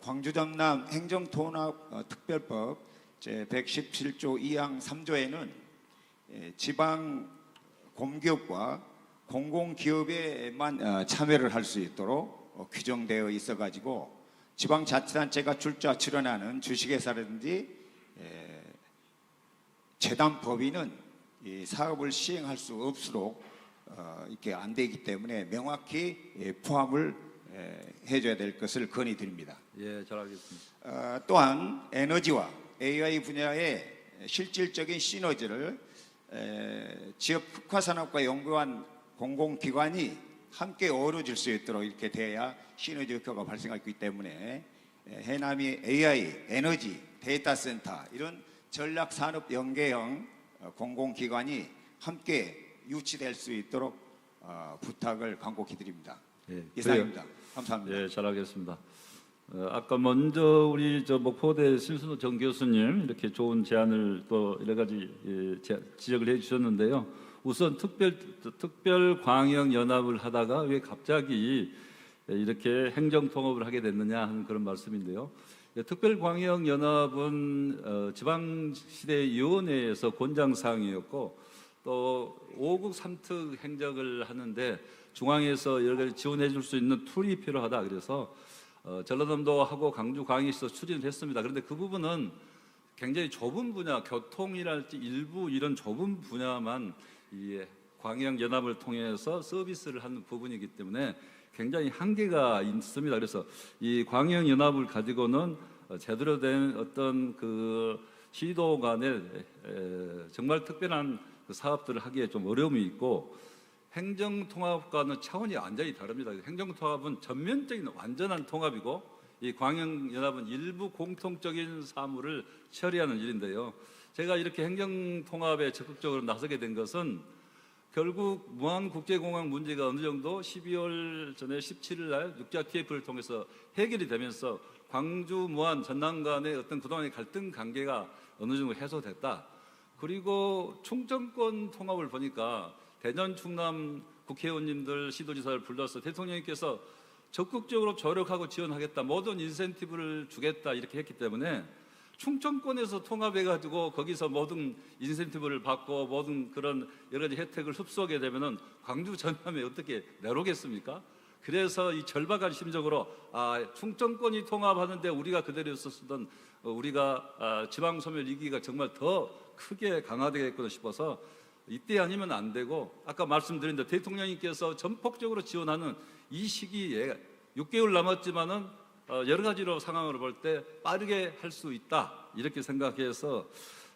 H: 광주 전남 행정통합 특별법 제117조 2항 3조에는 지방 공기업과 공공기업에만 참여를 할 수 있도록 규정되어 있어가지고 지방자치단체가 출연하는 주식회사라든지 재단법인은 이 사업을 시행할 수 없도록 이렇게 안 되기 때문에 명확히 포함을 해줘야 될 것을 건의드립니다.
C: 예, 잘 알겠습니다.
H: 또한 에너지와 AI 분야의 실질적인 시너지를 지역 특화산업과 연구한 공공기관이 함께 어우러질 수 있도록 이렇게 돼야 시너지 효과가 발생하기 때문에 해남이 AI, 에너지, 데이터 센터 이런 전략산업 연계형 공공기관이 함께 유치될 수 있도록 부탁을 간곡히 드립니다.
C: 예,
H: 이상입니다. 감사합니다.
C: 예, 잘 알겠습니다. 아까 먼저 우리 목포대 신순호 정 교수님 이렇게 좋은 제안을 또 여러 가지 지적을 해주셨는데요. 우선 특별 광역 연합을 하다가 왜 갑자기 이렇게 행정 통합을 하게 됐느냐 하는 그런 말씀인데요. 특별 광역 연합은 지방시대위원회에서 권장사항이었고 또 5국 3특 행정을 하는데 중앙에서 여러 가지 지원해 줄 수 있는 툴이 필요하다. 그래서 전라남도 하고 강주 광역에서 추진을 했습니다. 그런데 그 부분은 굉장히 좁은 분야, 교통이랄지 일부 이런 좁은 분야만 이 광역 연합을 통해서 서비스를 하는 부분이기 때문에 굉장히 한계가 있습니다. 그래서 이 광역 연합을 가지고는 제대로 된 어떤 그 시도 간에 정말 특별한 그 사업들을 하기에 좀 어려움이 있고 행정통합과는 차원이 완전히 다릅니다. 행정통합은 전면적인 완전한 통합이고 이 광역연합은 일부 공통적인 사무를 처리하는 일인데요. 제가 이렇게 행정통합에 적극적으로 나서게 된 것은 결국 무안국제공항 문제가 어느 정도 12월 전에 17일 날 6자 TF를 통해서 해결이 되면서 광주, 무안, 전남 간의 어떤 그동안의 갈등 관계가 어느 정도 해소됐다. 그리고 충청권 통합을 보니까 대전, 충남 국회의원님들, 시도지사를 불러서 대통령님께서 적극적으로 조력하고 지원하겠다, 모든 인센티브를 주겠다 이렇게 했기 때문에 충청권에서 통합해가지고 거기서 모든 인센티브를 받고 모든 그런 여러 가지 혜택을 흡수하게 되면은 광주, 전남에 어떻게 내놓겠습니까? 그래서 이 절박한 심정으로 충청권이 통합하는데 우리가 그대로 있었던 우리가 지방 소멸 위기가 정말 더 크게 강화되겠구나 싶어서 이때 아니면 안 되고 아까 말씀드린 대로 대통령님께서 전폭적으로 지원하는 이 시기에 6개월 남았지만은 여러 가지로 상황으로 볼 때 빠르게 할 수 있다 이렇게 생각해서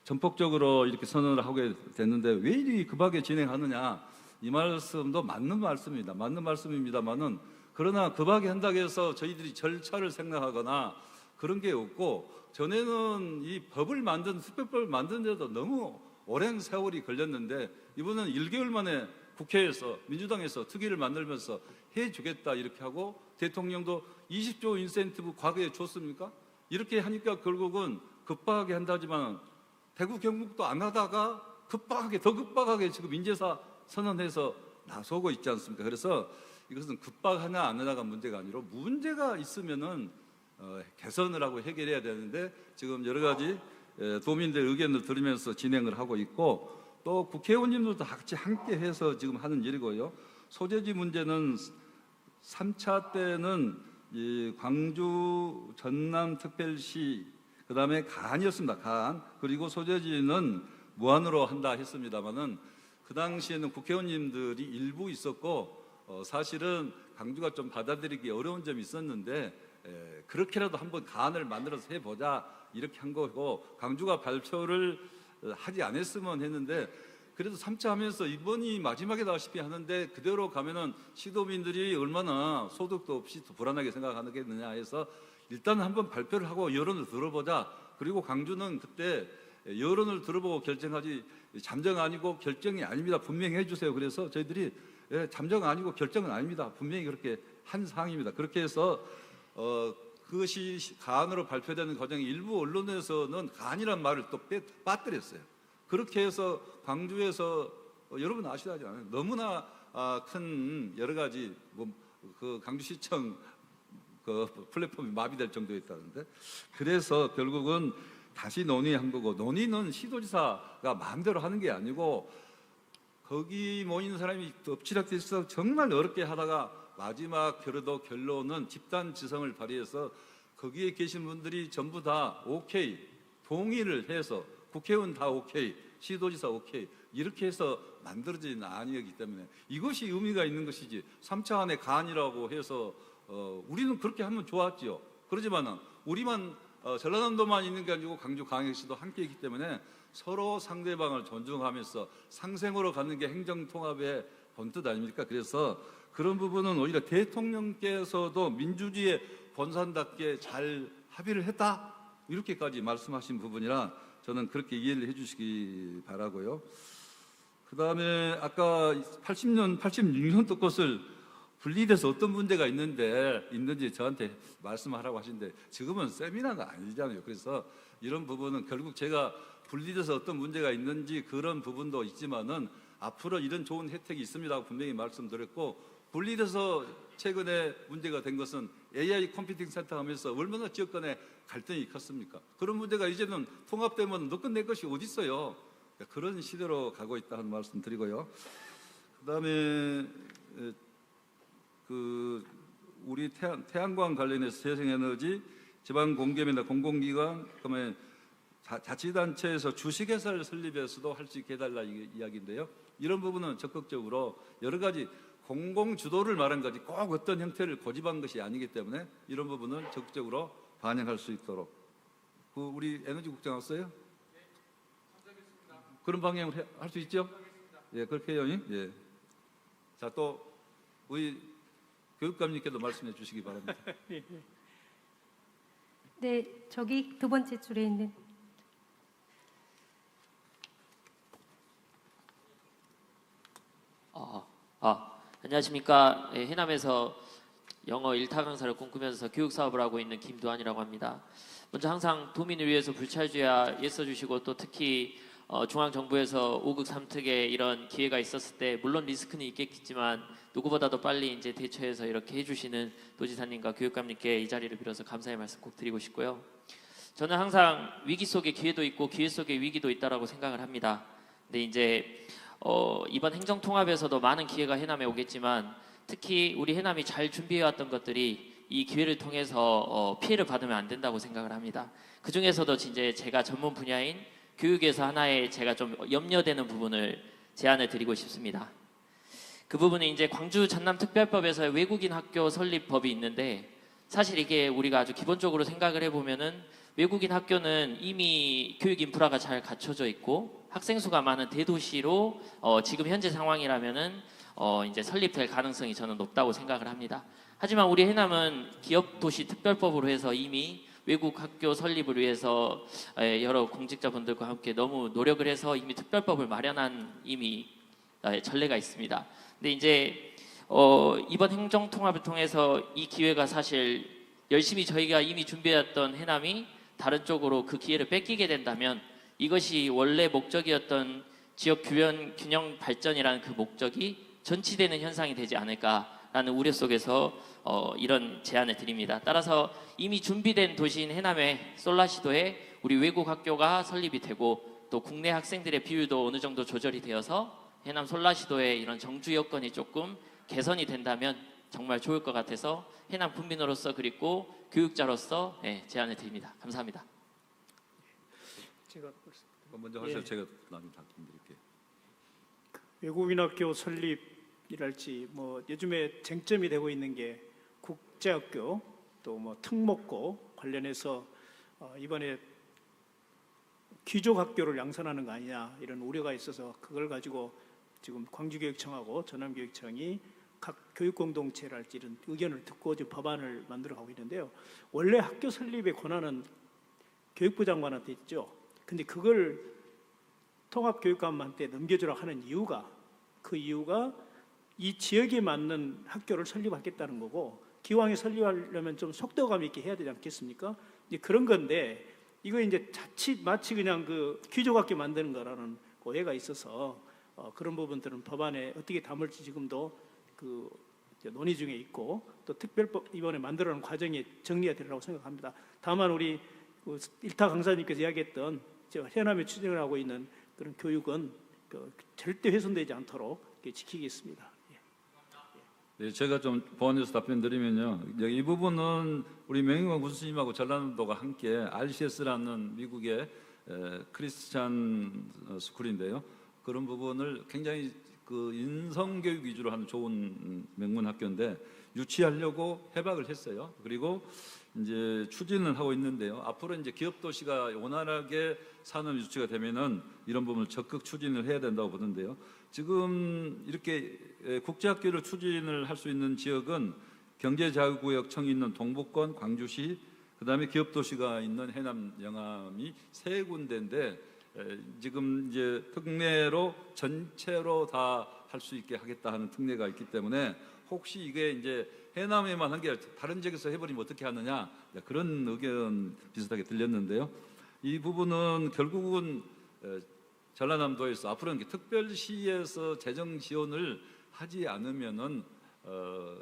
C: 전폭적으로 이렇게 선언을 하게 됐는데 왜 이리 급하게 진행하느냐 이 말씀도 맞는 말씀입니다. 맞는 말씀입니다만은 그러나 급하게 한다고 해서 저희들이 절차를 생각하거나 그런 게 없고 전에는 이 법을 만든 특별법을 만드는데도 너무 오랜 세월이 걸렸는데 이번은 1개월 만에 국회에서 민주당에서 특위를 만들면서 해주겠다 이렇게 하고 대통령도 20조 인센티브 과거에 줬습니까? 이렇게 하니까 결국은 급박하게 한다지만 대구 경북도 안 하다가 급박하게 더 급박하게 지금 인재사 선언해서 나서고 있지 않습니까? 그래서 이것은 급박하냐 안 하냐가 문제가 아니라 문제가 있으면은 개선을 하고 해결해야 되는데 지금 여러 가지 도민들 의견을 들으면서 진행을 하고 있고 또 국회의원님들도 같이 함께 해서 지금 하는 일이고요. 소재지 문제는 3차 때는 이 광주 전남특별시 그다음에 간이었습니다. 간 그리고 소재지는 무안으로 한다 했습니다마는 그 당시에는 국회의원님들이 일부 있었고 사실은 광주가 좀 받아들이기 어려운 점이 있었는데 그렇게라도 한번 간을 만들어서 해보자 이렇게 한 거고 광주가 발표를 하지 않았으면 했는데 그래도 3차 하면서 이번이 마지막이다시피 하는데 그대로 가면은 시도민들이 얼마나 소득도 없이 더 불안하게 생각하겠느냐 해서 일단 한번 발표를 하고 여론을 들어보자. 그리고 광주는 그때 여론을 들어보고 결정하지 잠정 아니고 결정이 아닙니다. 분명히 해주세요. 그래서 저희들이 잠정 아니고 결정은 아닙니다. 분명히 그렇게 한 사항입니다. 그렇게 해서 그것이 간으로 발표되는 과정에 일부 언론에서는 간이란 말을 또 빠뜨렸어요. 그렇게 해서 광주에서 여러분 아시지 않아요? 너무나 큰 여러 가지 그 광주시청 그 플랫폼이 마비될 정도였다는데 그래서 결국은 다시 논의한 거고 논의는 시도지사가 마음대로 하는 게 아니고 거기 모이는 사람이 엎치락뒤 있어 정말 어렵게 하다가 마지막 그래도 결론은 집단 지성을 발휘해서 거기에 계신 분들이 전부 다 오케이 동의를 해서 국회의원 다 오케이 시도지사 오케이 이렇게 해서 만들어진 안이었기 때문에 이것이 의미가 있는 것이지 3차 안에 간이라고 해서 우리는 그렇게 하면 좋았지요. 그러지만 우리만 전라남도만 있는 게 아니고 광주 광역시도 함께 있기 때문에 서로 상대방을 존중하면서 상생으로 가는 게 행정통합의 본뜻 아닙니까? 그래서 그런 부분은 오히려 대통령께서도 민주주의의 본산답게 잘 합의를 했다 이렇게까지 말씀하신 부분이라 저는 그렇게 이해를 해주시기 바라고요. 그 다음에 아까 80년, 86년도 것을 분리돼서 어떤 문제가 있는지 저한테 말씀하라고 하시는데 지금은 세미나가 아니잖아요. 그래서 이런 부분은 결국 제가 분리돼서 어떤 문제가 있는지 그런 부분도 있지만은 앞으로 이런 좋은 혜택이 있습니다. 분명히 말씀드렸고 분리돼서 최근에 문제가 된 것은 AI 컴퓨팅 센터 하면서 얼마나 지역 간에 갈등이 컸습니까? 그런 문제가 이제는 통합되면 너 끝낼 것이 어디 있어요? 그런 시대로 가고 있다는 말씀 드리고요. 그다음에 우리 태양광 관련해서 재생에너지 지방 공기업이나 공공기관 그다음에 자치단체에서 주식회사를 설립해서도 할 수 있게 해달라 이야기인데요. 이런 부분은 적극적으로 여러 가지 공공 주도를 말한 거지 꼭 어떤 형태를 고집한 것이 아니기 때문에 이런 부분은 적극적으로 반영할 수 있도록 우리 에너지국장 왔어요? 그런 방향을 할 수 있죠? 예, 그렇게 해요. 예. 자, 또 우리 교육감님께도 말씀해 주시기 바랍니다.
B: 네, 저기 두 번째 줄에 있는
I: 안녕하십니까. 해남에서 영어 1타 강사를 꿈꾸면서 교육 사업을 하고 있는 김두한이라고 합니다. 먼저 항상 도민을 위해서 불찰주야 애써주시고 또 특히 중앙정부에서 5극 3특에 이런 기회가 있었을 때 물론 리스크는 있겠지만 누구보다도 빨리 이제 대처해서 이렇게 해주시는 도지사님과 교육감님께 이 자리를 빌어서 감사의 말씀 꼭 드리고 싶고요. 저는 항상 위기 속에 기회도 있고 기회 속에 위기도 있다라고 생각을 합니다. 근데 이제 이번 행정통합에서도 많은 기회가 해남에 오겠지만 특히 우리 해남이 잘 준비해왔던 것들이 이 기회를 통해서 피해를 받으면 안 된다고 생각을 합니다. 그 중에서도 이제 제가 전문 분야인 교육에서 하나의 제가 좀 염려되는 부분을 제안을 드리고 싶습니다. 그 부분은 이제 광주 전남특별법에서 외국인 학교 설립법이 있는데 사실 이게 우리가 아주 기본적으로 생각을 해보면은 외국인 학교는 이미 교육 인프라가 잘 갖춰져 있고 학생 수가 많은 대도시로 지금 현재 상황이라면은 이제 설립될 가능성이 저는 높다고 생각을 합니다. 하지만 우리 해남은 기업도시특별법으로 해서 이미 외국 학교 설립을 위해서 여러 공직자분들과 함께 너무 노력을 해서 이미 특별법을 마련한 이미 전례가 있습니다. 근데 이제 이번 행정통합을 통해서 이 기회가 사실 열심히 저희가 이미 준비해왔던 해남이 다른 쪽으로 그 기회를 뺏기게 된다면 이것이 원래 목적이었던 지역 균형 발전이라는 그 목적이 전치되는 현상이 되지 않을까라는 우려 속에서 이런 제안을 드립니다. 따라서 이미 준비된 도시인 해남의 솔라시도에 우리 외국 학교가 설립이 되고 또 국내 학생들의 비율도 어느 정도 조절이 되어서 해남 솔라시도의 이런 정주 여건이 조금 개선이 된다면 정말 좋을 것 같아서 해남 군민으로서 그리고 교육자로서 제안을 드립니다. 감사합니다.
D: 제가
C: 먼저 하셔서 제가 나중에 답변드릴게요.
D: 외국인 학교 설립이랄지 뭐 요즘에 쟁점이 되고 있는 게 국제학교 또 뭐 특목고 관련해서 이번에 귀족학교를 양산하는 거 아니냐 이런 우려가 있어서 그걸 가지고 지금 광주교육청하고 전남교육청이 각 교육공동체랄지 이런 의견을 듣고 지금 법안을 만들어가고 있는데요. 원래 학교 설립의 권한은 교육부 장관한테 있죠. 근데 그걸 통합교육감한테 넘겨주라고 하는 이유가 그 이유가 이 지역에 맞는 학교를 설립하겠다는 거고 기왕에 설립하려면 좀 속도감 있게 해야 되지 않겠습니까? 이제 그런 건데 이거 이제 자칫 마치 그냥 그 귀족학교 만드는 거라는 오해가 있어서 그런 부분들은 법안에 어떻게 담을지 지금도 그 논의 중에 있고 또 특별법 이번에 만들어놓은 과정에 정리가 되리라고 생각합니다. 다만 우리 일타 강사님께서 이야기했던 해남에 추진을 하고 있는 그런 교육은 절대 훼손되지 않도록 지키겠습니다.
C: 네, 제가 좀 보완해서 답변드리면요. 이 부분은 우리 명희광 군수님하고 전라남도가 함께 RCS라는 미국의 크리스찬 스쿨인데요. 그런 부분을 굉장히 그 인성교육 위주로 하는 좋은 명문 학교인데 유치하려고 협약을 했어요. 그리고 이제 추진을 하고 있는데요. 앞으로 이제 기업 도시가 원활하게 산업 유치가 되면은 이런 부분을 적극 추진을 해야 된다고 보는데요. 지금 이렇게 국제학교를 추진을 할 수 있는 지역은 경제자유구역청이 있는 동북권, 광주시, 그다음에 기업 도시가 있는 해남, 영암이 세 군데인데 지금 이제 특례로 전체로 다 할 수 있게 하겠다 하는 특례가 있기 때문에 혹시 이게 이제 해남에만 한 게 다른 지역에서 해버리면 어떻게 하느냐 그런 의견 비슷하게 들렸는데요. 이 부분은 결국은 전라남도에서 앞으로는 특별시에서 재정 지원을 하지 않으면은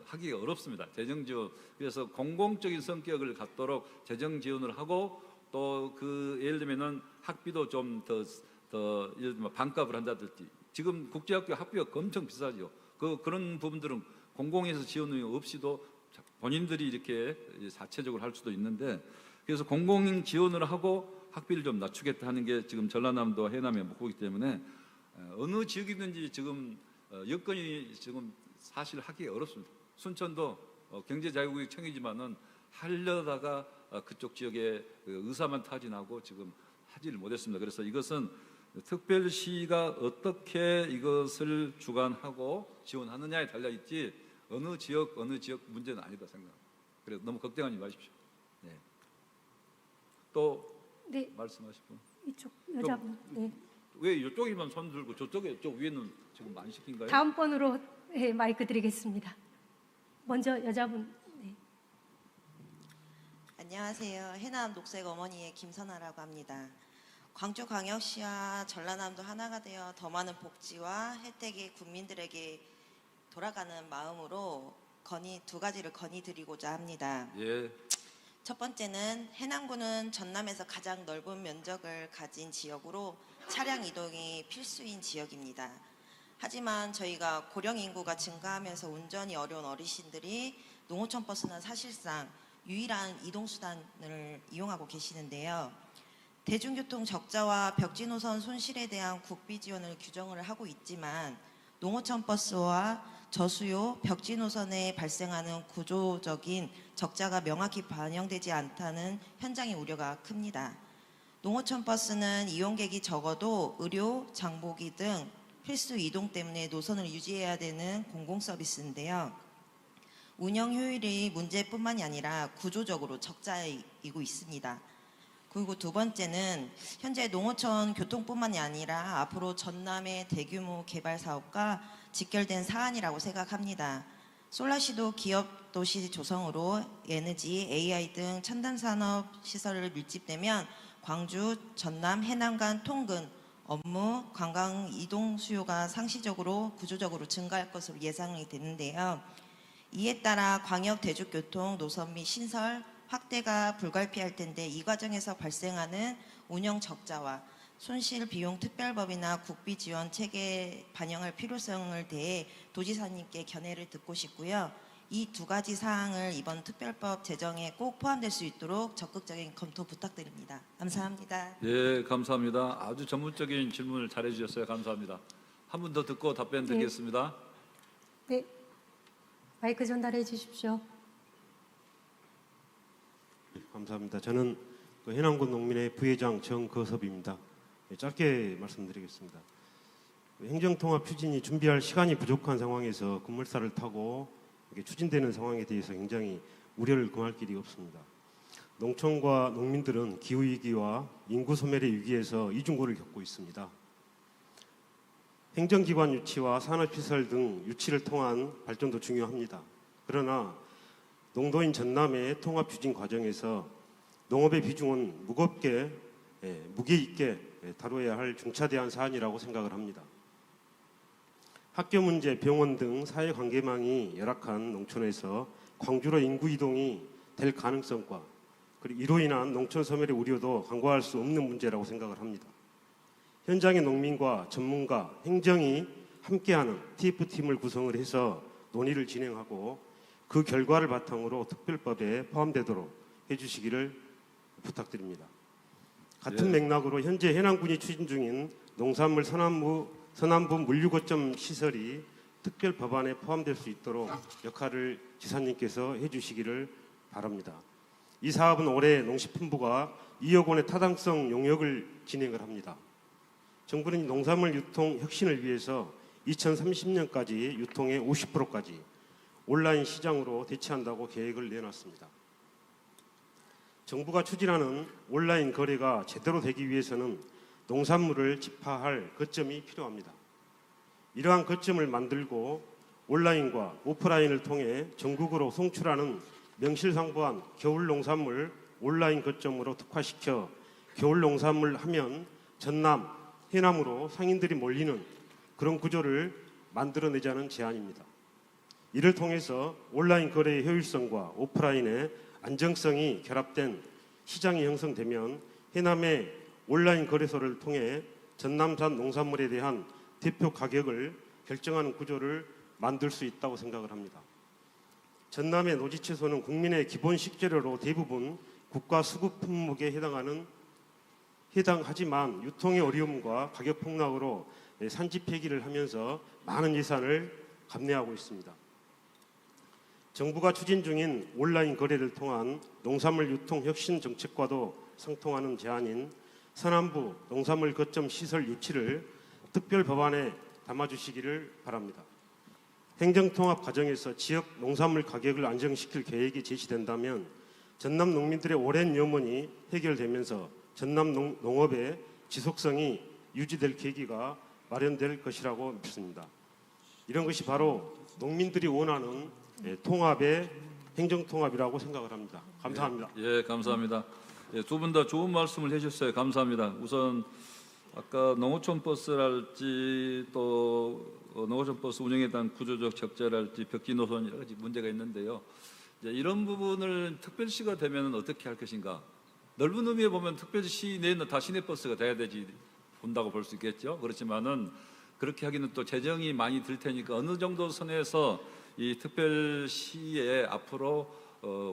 C: 하기가 어렵습니다. 재정 지원 그래서 공공적인 성격을 갖도록 재정 지원을 하고 또 그 예를 들면은 학비도 좀 더 예를 들면 반값을 한다든지 지금 국제학교 학비가 엄청 비싸죠. 그런 부분들은 공공에서 지원이 없이도 본인들이 이렇게 자체적으로 할 수도 있는데 그래서 공공 지원을 하고 학비를 좀 낮추겠다 하는 게 지금 전라남도 해남의 목표이기 때문에 어느 지역이든지 지금 여건이 지금 사실 하기 어렵습니다. 순천도 경제자유구역청이지만은 하려다가 그쪽 지역에 의사만 타진하고 지금 하지를 못했습니다. 그래서 이것은 특별시가 어떻게 이것을 주관하고 지원하느냐에 달려 있지 어느 지역 문제는 아니다 생각합니다. 그래서 너무 걱정하지 마십시오. 네. 또
B: 네,
C: 말씀하실 분.
B: 이쪽 여자분. 네.
C: 왜 이쪽에만 손 들고 저쪽에 쪽 위에는 지금 안 시킨가요?
B: 다음 번으로 네, 마이크 드리겠습니다. 먼저 여자분. 네.
J: 안녕하세요. 해남 녹색 어머니의 김선아라고 합니다. 광주광역시와 전라남도 하나가 되어 더 많은 복지와 혜택이 국민들에게 돌아가는 마음으로 두 가지를 건의드리고자 합니다.
C: 예.
J: 첫 번째는 해남군은 전남에서 가장 넓은 면적을 가진 지역으로 차량 이동이 필수인 지역입니다. 하지만 저희가 고령 인구가 증가하면서 운전이 어려운 어르신들이 농어촌 버스는 사실상 유일한 이동수단을 이용하고 계시는데요. 대중교통 적자와 벽지 노선 손실에 대한 국비 지원을 규정을 하고 있지만 농어촌 버스와 저수요, 벽지 노선에 발생하는 구조적인 적자가 명확히 반영되지 않다는 현장의 우려가 큽니다. 농어촌 버스는 이용객이 적어도 의료, 장보기 등 필수 이동 때문에 노선을 유지해야 되는 공공 서비스인데요. 운영 효율이 문제뿐만이 아니라 구조적으로 적자이고 있습니다. 그리고 두 번째는 현재 농어촌 교통뿐만이 아니라 앞으로 전남의 대규모 개발 사업과 직결된 사안이라고 생각합니다. 솔라시도 기업 도시 조성으로 에너지, AI 등 첨단 산업 시설을 밀집되면 광주, 전남, 해남 간 통근, 업무, 관광 이동 수요가 상시적으로 구조적으로 증가할 것으로 예상이 되는데요. 이에 따라 광역 대중교통 노선 및 신설 확대가 불가피할 텐데 이 과정에서 발생하는 운영 적자와 손실 비용 특별법이나 국비 지원 체계 반영할 필요성을 대해 도지사님께 견해를 듣고 싶고요. 이 두 가지 사항을 이번 특별법 제정에 꼭 포함될 수 있도록 적극적인 검토 부탁드립니다. 감사합니다.
C: 예, 감사합니다. 아주 전문적인 질문을 잘해 주셨어요. 감사합니다. 한 분 더 듣고 답변 드리겠습니다.
B: 네, 마이크 전달해 주십시오.
K: 감사합니다. 저는 해남군 농민회 부회장 정거섭입니다. 짧게 말씀드리겠습니다. 행정통합 추진이 준비할 시간이 부족한 상황에서 급물살을 타고 추진되는 상황에 대해서 굉장히 우려를 금할 길이 없습니다. 농촌과 농민들은 기후위기와 인구 소멸의 위기에서 이중고를 겪고 있습니다. 행정기관 유치와 산업시설 등 유치를 통한 발전도 중요합니다. 그러나 농도인 전남의 통합 추진 과정에서 농업의 비중은 무게 있게 다뤄야 할 중차대한 사안이라고 생각을 합니다. 학교 문제, 병원 등 사회관계망이 열악한 농촌에서 광주로 인구 이동이 될 가능성과 그리고 이로 인한 농촌 소멸의 우려도 간과할 수 없는 문제라고 생각을 합니다. 현장의 농민과 전문가, 행정이 함께하는 TF팀을 구성을 해서 논의를 진행하고 그 결과를 바탕으로 특별법에 포함되도록 해주시기를 부탁드립니다. 같은 맥락으로 현재 해남군이 추진 중인 농산물 서남부 물류거점 시설이 특별 법안에 포함될 수 있도록 역할을 지사님께서 해주시기를 바랍니다. 이 사업은 올해 농식품부가 2억 원의 타당성 용역을 진행을 합니다. 정부는 농산물 유통 혁신을 위해서 2030년까지 유통의 50%까지 온라인 시장으로 대체한다고 계획을 내놨습니다. 정부가 추진하는 온라인 거래가 제대로 되기 위해서는 농산물을 집하할 거점이 필요합니다. 이러한 거점을 만들고 온라인과 오프라인을 통해 전국으로 송출하는 명실상부한 겨울 농산물 온라인 거점으로 특화시켜 겨울 농산물 하면 전남, 해남으로 상인들이 몰리는 그런 구조를 만들어내자는 제안입니다. 이를 통해서 온라인 거래의 효율성과 오프라인의 안정성이 결합된 시장이 형성되면 해남의 온라인 거래소를 통해 전남산 농산물에 대한 대표 가격을 결정하는 구조를 만들 수 있다고 생각을 합니다. 전남의 노지채소는 국민의 기본 식재료로 대부분 국가 수급 품목에 해당하지만 유통의 어려움과 가격 폭락으로 산지 폐기를 하면서 많은 예산을 감내하고 있습니다. 정부가 추진 중인 온라인 거래를 통한 농산물 유통 혁신 정책과도 상통하는 제안인 서남부 농산물 거점 시설 유치를 특별 법안에 담아주시기를 바랍니다. 행정통합 과정에서 지역 농산물 가격을 안정시킬 계획이 제시된다면 전남 농민들의 오랜 염원이 해결되면서 전남 농업의 지속성이 유지될 계기가 마련될 것이라고 믿습니다. 이런 것이 바로 농민들이 원하는 통합의 행정통합이라고 생각을 합니다. 감사합니다.
C: 예, 감사합니다. 예, 두 분 다 좋은 말씀을 해주셨어요. 감사합니다. 우선 아까 농어촌 버스랄지 또 농어촌 버스 운영에 대한 구조적 적자랄지 벽지 노선 여러 가지 문제가 있는데요. 이제 이런 부분을 특별시가 되면 어떻게 할 것인가? 넓은 의미에 보면 특별시 내에는 다 시내버스가 돼야 되지 본다고 볼 수 있겠죠. 그렇지만은 그렇게 하기는 또 재정이 많이 들 테니까 어느 정도 선에서 이 특별시에 앞으로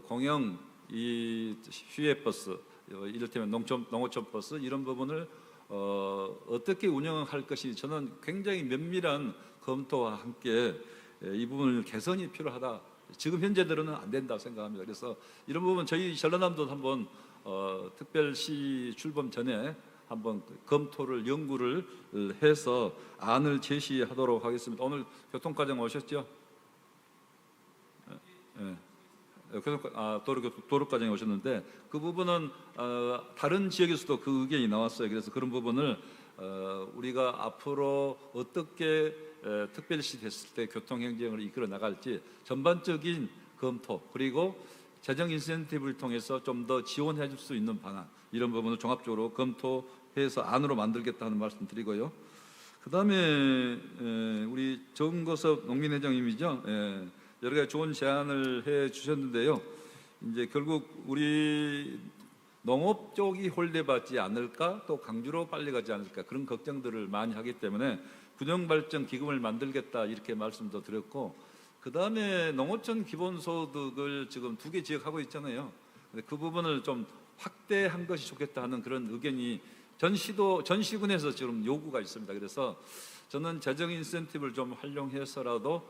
C: 공영 이 시외버스 이를테면 농어촌 버스 이런 부분을 어떻게 운영할 것이 저는 굉장히 면밀한 검토와 함께 이 부분을 개선이 필요하다. 지금 현재대로는 안 된다 생각합니다. 그래서 이런 부분 저희 전라남도 한번 특별시 출범 전에 한번 검토를 연구를 해서 안을 제시하도록 하겠습니다. 오늘 교통과정 오셨죠? 네. 도로과정에 오셨는데 그 부분은 다른 지역에서도 그 의견이 나왔어요. 그래서 그런 부분을 우리가 앞으로 어떻게 특별시 됐을 때 교통행정을 이끌어 나갈지 전반적인 검토 그리고 재정 인센티브를 통해서 좀 더 지원해 줄 수 있는 방안 이런 부분을 종합적으로 검토해서 안으로 만들겠다는 말씀 드리고요. 그 다음에 우리 정거섭 농민회장님이죠. 여러 가지 좋은 제안을 해 주셨는데요. 이제 결국 우리 농업 쪽이 홀대받지 않을까 또 강주로 빨리 가지 않을까 그런 걱정들을 많이 하기 때문에 균형발전 기금을 만들겠다 이렇게 말씀도 드렸고 그 다음에 농어촌 기본소득을 지금 2개 지역 하고 있잖아요. 근데 그 부분을 좀 확대한 것이 좋겠다 하는 그런 의견이 전 시군에서 지금 요구가 있습니다. 그래서 저는 재정 인센티브를 좀 활용해서라도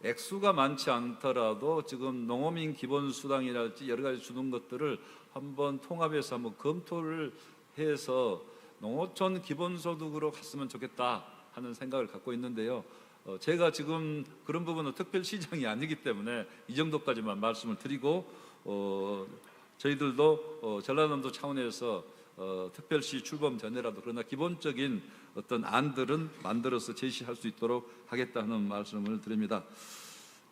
C: 액수가 많지 않더라도 지금 농어민 기본수당이랄지 여러 가지 주는 것들을 한번 통합해서 한번 검토를 해서 농어촌 기본소득으로 갔으면 좋겠다 하는 생각을 갖고 있는데요. 제가 지금 그런 부분은 특별시장이 아니기 때문에 이 정도까지만 말씀을 드리고 저희들도 전라남도 차원에서 특별시 출범 전에라도 그러나 기본적인 어떤 안들은 만들어서 제시할 수 있도록 하겠다는 말씀을 드립니다.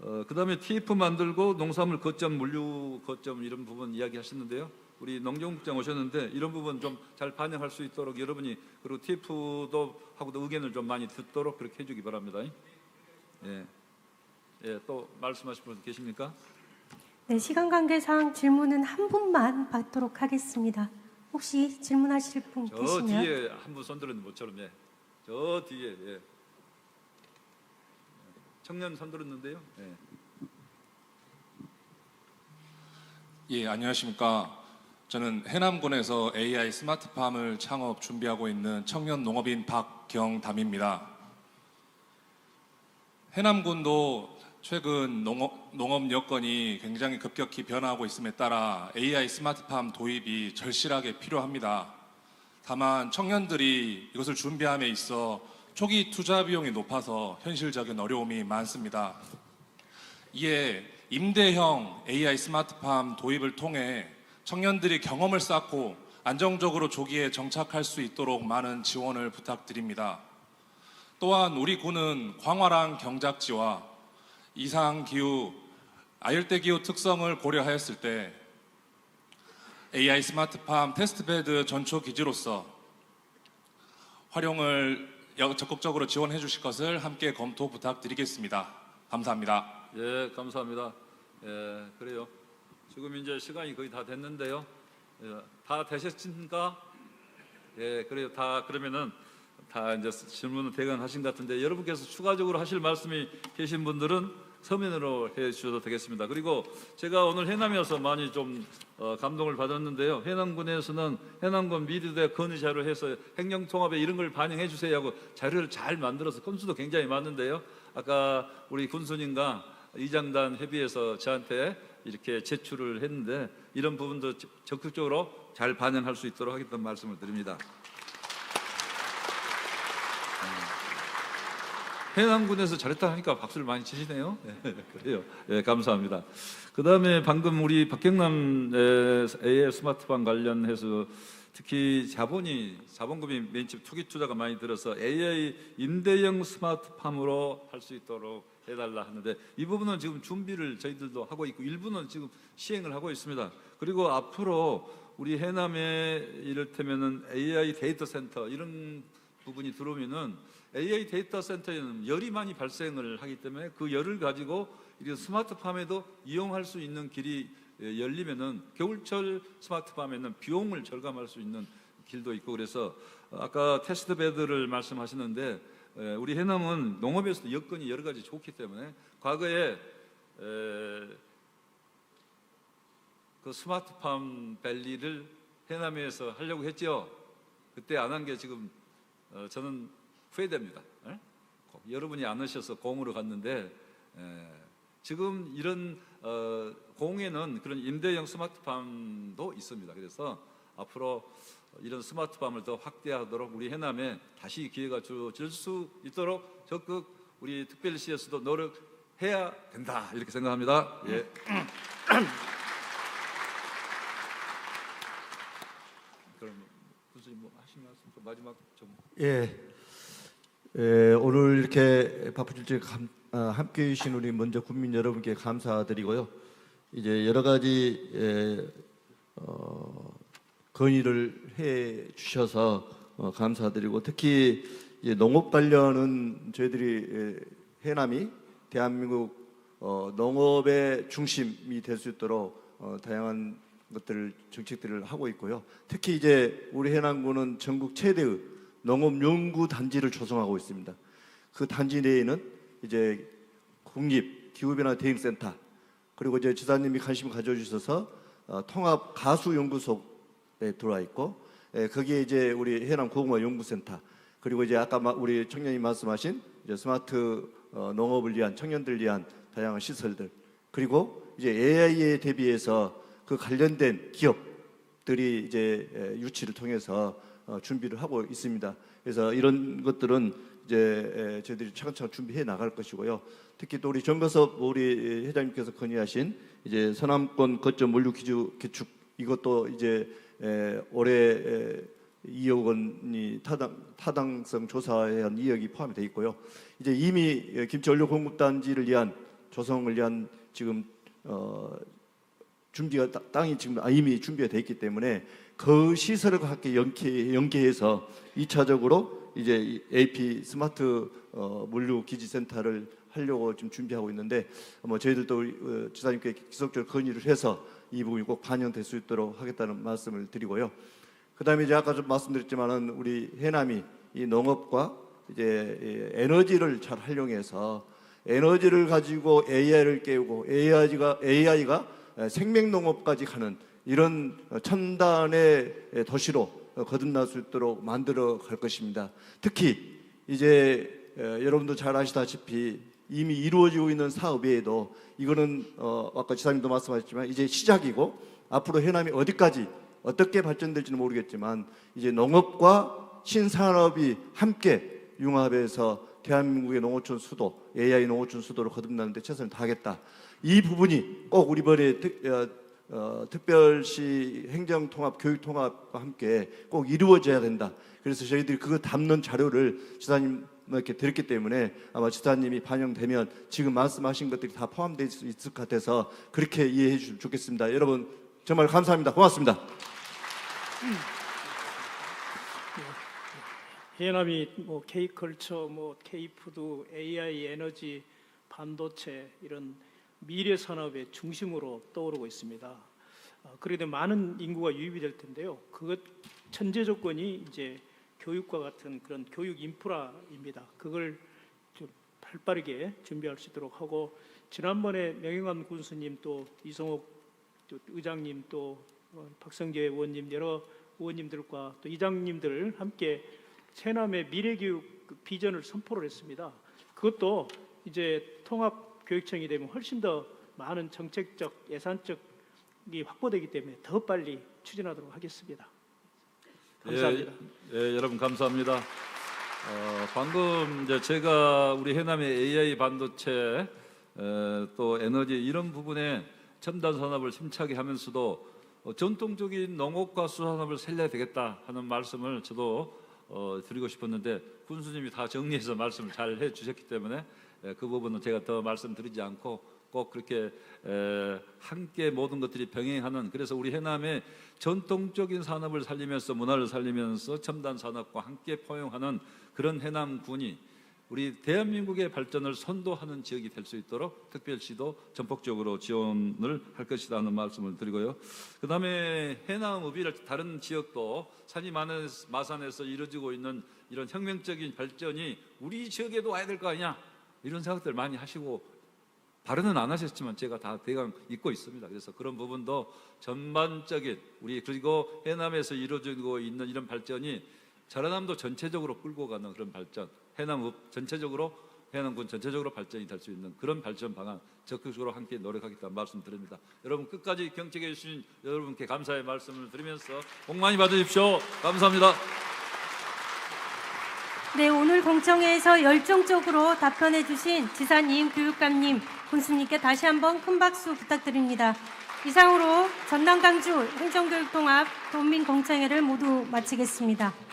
C: 그 다음에 TF 만들고 농산물 거점, 물류 거점 이런 부분 이야기하셨는데요. 우리 농정국장 오셨는데 이런 부분 좀 잘 반영할 수 있도록 여러분이 그리고 TF도 하고도 의견을 좀 많이 듣도록 그렇게 해주기 바랍니다. 예, 또 말씀하실 분 계십니까?
B: 네, 시간 관계상 질문은 한 분만 받도록 하겠습니다. 혹시 질문하실 분
C: 저
B: 계시면
C: 뒤에 한 분 손들었는데 모처럼 저 뒤에 청년 손들었는데요.
L: 예, 안녕하십니까. 저는 해남군에서 AI 스마트팜을 창업 준비하고 있는 청년 농업인 박경담입니다. 해남군도 최근 농업 여건이 굉장히 급격히 변화하고 있음에 따라 AI 스마트팜 도입이 절실하게 필요합니다. 다만 청년들이 이것을 준비함에 있어 초기 투자 비용이 높아서 현실적인 어려움이 많습니다. 이에 임대형 AI 스마트팜 도입을 통해 청년들이 경험을 쌓고 안정적으로 조기에 정착할 수 있도록 많은 지원을 부탁드립니다. 또한 우리 군은 광활한 경작지와 이상기후, 아열대기후 특성을 고려하였을 때 AI 스마트팜 테스트베드 전초 기지로서 활용을 적극적으로 지원해 주실 것을 함께 검토 부탁드리겠습니다. 감사합니다.
C: 예, 감사합니다. 예, 그래요. 지금 이제 시간이 거의 다 됐는데요. 다 되셨습니까? 예, 그래요. 다 그러면은 다 이제 질문을 대강하신 것 같은데 여러분께서 추가적으로 하실 말씀이 계신 분들은 서면으로 해 주셔도 되겠습니다. 그리고 제가 오늘 해남이어서 많이 좀 감동을 받았는데요. 해남군에서는 해남군 미디어대 건의 자료를 해서 행정통합에 이런 걸 반영해 주세요 하고 자료를 잘 만들어서 건수도 굉장히 많은데요. 아까 우리 군수님과 이장단 협의해서 저한테 이렇게 제출을 했는데 이런 부분도 적극적으로 잘 반영할 수 있도록 하겠다는 말씀을 드립니다. 해남군에서 잘했다 하니까 박수를 많이 치시네요. 그래요. 감사합니다. 그 다음에 방금 우리 박경남 AI 스마트팜 관련해서 특히 자본금이 맨집 투기 투자가 많이 들어서 AI 임대형 스마트팜으로 할 수 있도록 해달라 하는데 이 부분은 지금 준비를 저희들도 하고 있고 일부는 지금 시행을 하고 있습니다. 그리고 앞으로 우리 해남에 이를테면은 AI 데이터 센터 이런 부분이 들어오면은 AI 데이터 센터에는 열이 많이 발생을 하기 때문에 그 열을 가지고 이런 스마트팜에도 이용할 수 있는 길이 열리면은 겨울철 스마트팜에는 비용을 절감할 수 있는 길도 있고 그래서 아까 테스트 베드를 말씀하시는데 우리 해남은 농업에서도 여건이 여러 가지 좋기 때문에 과거에 그 스마트팜 밸리를 해남에서 하려고 했죠. 그때 안 한 게 지금 저는 후회됩니다. 여러분이 안 오셔서 공으로 갔는데 지금 이런 공에는 그런 임대형 스마트팜도 있습니다. 그래서 앞으로 이런 스마트팜을 더 확대하도록 우리 해남에 다시 기회가 주어질 수 있도록 적극 우리 특별시에서도 노력해야 된다 이렇게 생각합니다. 예. 그럼 교수님 뭐 하신 말씀 좀 마지막 좀.
A: 오늘 이렇게 바쁘실 때 함께해 주신 우리 먼저 국민 여러분께 감사드리고요. 이제 여러 가지 건의를 해 주셔서 감사드리고 특히 이제 농업 관련은 저희들이 해남이 대한민국 농업의 중심이 될 수 있도록 다양한 것들을 정책들을 하고 있고요. 특히 이제 우리 해남군은 전국 최대의 농업연구단지를 조성하고 있습니다. 그 단지 내에는 이제 국립기후변화 대응센터 그리고 이제 지사님이 관심 가져주셔서 통합 가수연구소에 들어와 있고 거기에 이제 우리 해남 고구마 연구센터 그리고 이제 아까 우리 청년이 말씀하신 이제 스마트 농업을 위한 청년들 위한 다양한 시설들 그리고 이제 AI에 대비해서 그 관련된 기업들이 이제 유치를 통해서 준비를 하고 있습니다. 그래서 이런 것들은 이제 저희들이 차근차근 준비해 나갈 것이고요. 특히 또 우리 정거섭 우리 회장님께서 건의하신 이제 서남권 거점 원료 기축 이것도 이제 올해 2억 원이 타당성 조사에 한 2억이 포함이 되어 있고요. 이제 이미 김치 원료 공급단지를 위한 조성을 위한 지금 준비가 땅이 지금 이미 준비가 되어 있기 때문에 그 시설과 함께 연계해서 2차적으로 이제 AP 스마트 물류 기지 센터를 하려고 지금 준비하고 있는데 뭐 저희들도 지사님께 지속적으로 건의를 해서 이 부분이 꼭 반영될 수 있도록 하겠다는 말씀을 드리고요. 그다음에 이제 아까 좀 말씀드렸지만은 우리 해남이 이 농업과 이제 에너지를 잘 활용해서 에너지를 가지고 AI를 깨우고 AI가 생명농업까지 가는 이런 첨단의 도시로 거듭날 수 있도록 만들어 갈 것입니다. 특히 이제 여러분도 잘 아시다시피 이미 이루어지고 있는 사업 외에도 이거는 아까 지사님도 말씀하셨지만 이제 시작이고 앞으로 해남이 어디까지 어떻게 발전될지는 모르겠지만 이제 농업과 신산업이 함께 융합해서 대한민국의 농어촌 수도, AI 농어촌 수도로 거듭나는 데 최선을 다하겠다. 이 부분이 꼭 우리 번에 특별시 행정통합, 교육통합과 함께 꼭 이루어져야 된다. 그래서 저희들이 그거 담는 자료를 지사님께 드렸기 때문에 아마 지사님이 반영되면 지금 말씀하신 것들이 다 포함될 수 있을 것 같아서 그렇게 이해해 주시면 좋겠습니다. 여러분 정말 감사합니다. 고맙습니다.
D: 해남이 뭐 K컬처, 뭐 K푸드, AI, 에너지, 반도체 이런 미래 산업의 중심으로 떠오르고 있습니다. 그런데 많은 인구가 유입이 될 텐데요. 그것 천재 조건이 이제 교육과 같은 그런 교육 인프라입니다. 그걸 좀 발빠르게 준비할 수 있도록 하고 지난번에 명영환 군수님 또 이성옥 의장님 또 박성재 의원님 여러 의원님들과 또 이장님들 함께 해남의 미래교육 비전을 선포를 했습니다. 그것도 이제 통합교육청이 되면 훨씬 더 많은 정책적 예산적 확보되기 때문에 더 빨리 추진하도록 하겠습니다. 감사합니다.
C: 여러분 감사합니다. 방금 이제 제가 우리 해남의 AI 반도체 또 에너지 이런 부분에 첨단 산업을 힘차게 하면서도 전통적인 농업과 수산업을 살려야 되겠다 하는 말씀을 저도 드리고 싶었는데 군수님이 다 정리해서 말씀을 잘 해주셨기 때문에 그 부분은 제가 더 말씀드리지 않고 꼭 그렇게 함께 모든 것들이 병행하는, 그래서 우리 해남의 전통적인 산업을 살리면서 문화를 살리면서 첨단 산업과 함께 포용하는 그런 해남군이 우리 대한민국의 발전을 선도하는 지역이 될 수 있도록 특별시도 전폭적으로 지원을 할 것이라는 말씀을 드리고요. 그 다음에 해남읍이 다른 지역도 산이 많은 마산에서 이루어지고 있는 이런 혁명적인 발전이 우리 지역에도 와야 될 거 아니냐, 이런 생각들 많이 하시고 발언은 안 하셨지만 제가 다 대강 잊고 있습니다. 그래서 그런 부분도 전반적인 우리 그리고 해남에서 이루어지고 있는 이런 발전이 전라남도 전체적으로 끌고 가는 그런 발전, 해남읍 전체적으로, 해남군 전체적으로 발전이 될 수 있는 그런 발전 방안 적극적으로 함께 노력하겠다는 말씀드립니다. 여러분 끝까지 경청해 주신 여러분께 감사의 말씀을 드리면서 복 많이 받으십시오. 감사합니다.
B: 네, 오늘 공청회에서 열정적으로 답변해 주신 지사님, 교육감님, 군수님께 다시 한번 큰 박수 부탁드립니다. 이상으로 전남 강주 행정교육통합 도민공청회를 모두 마치겠습니다.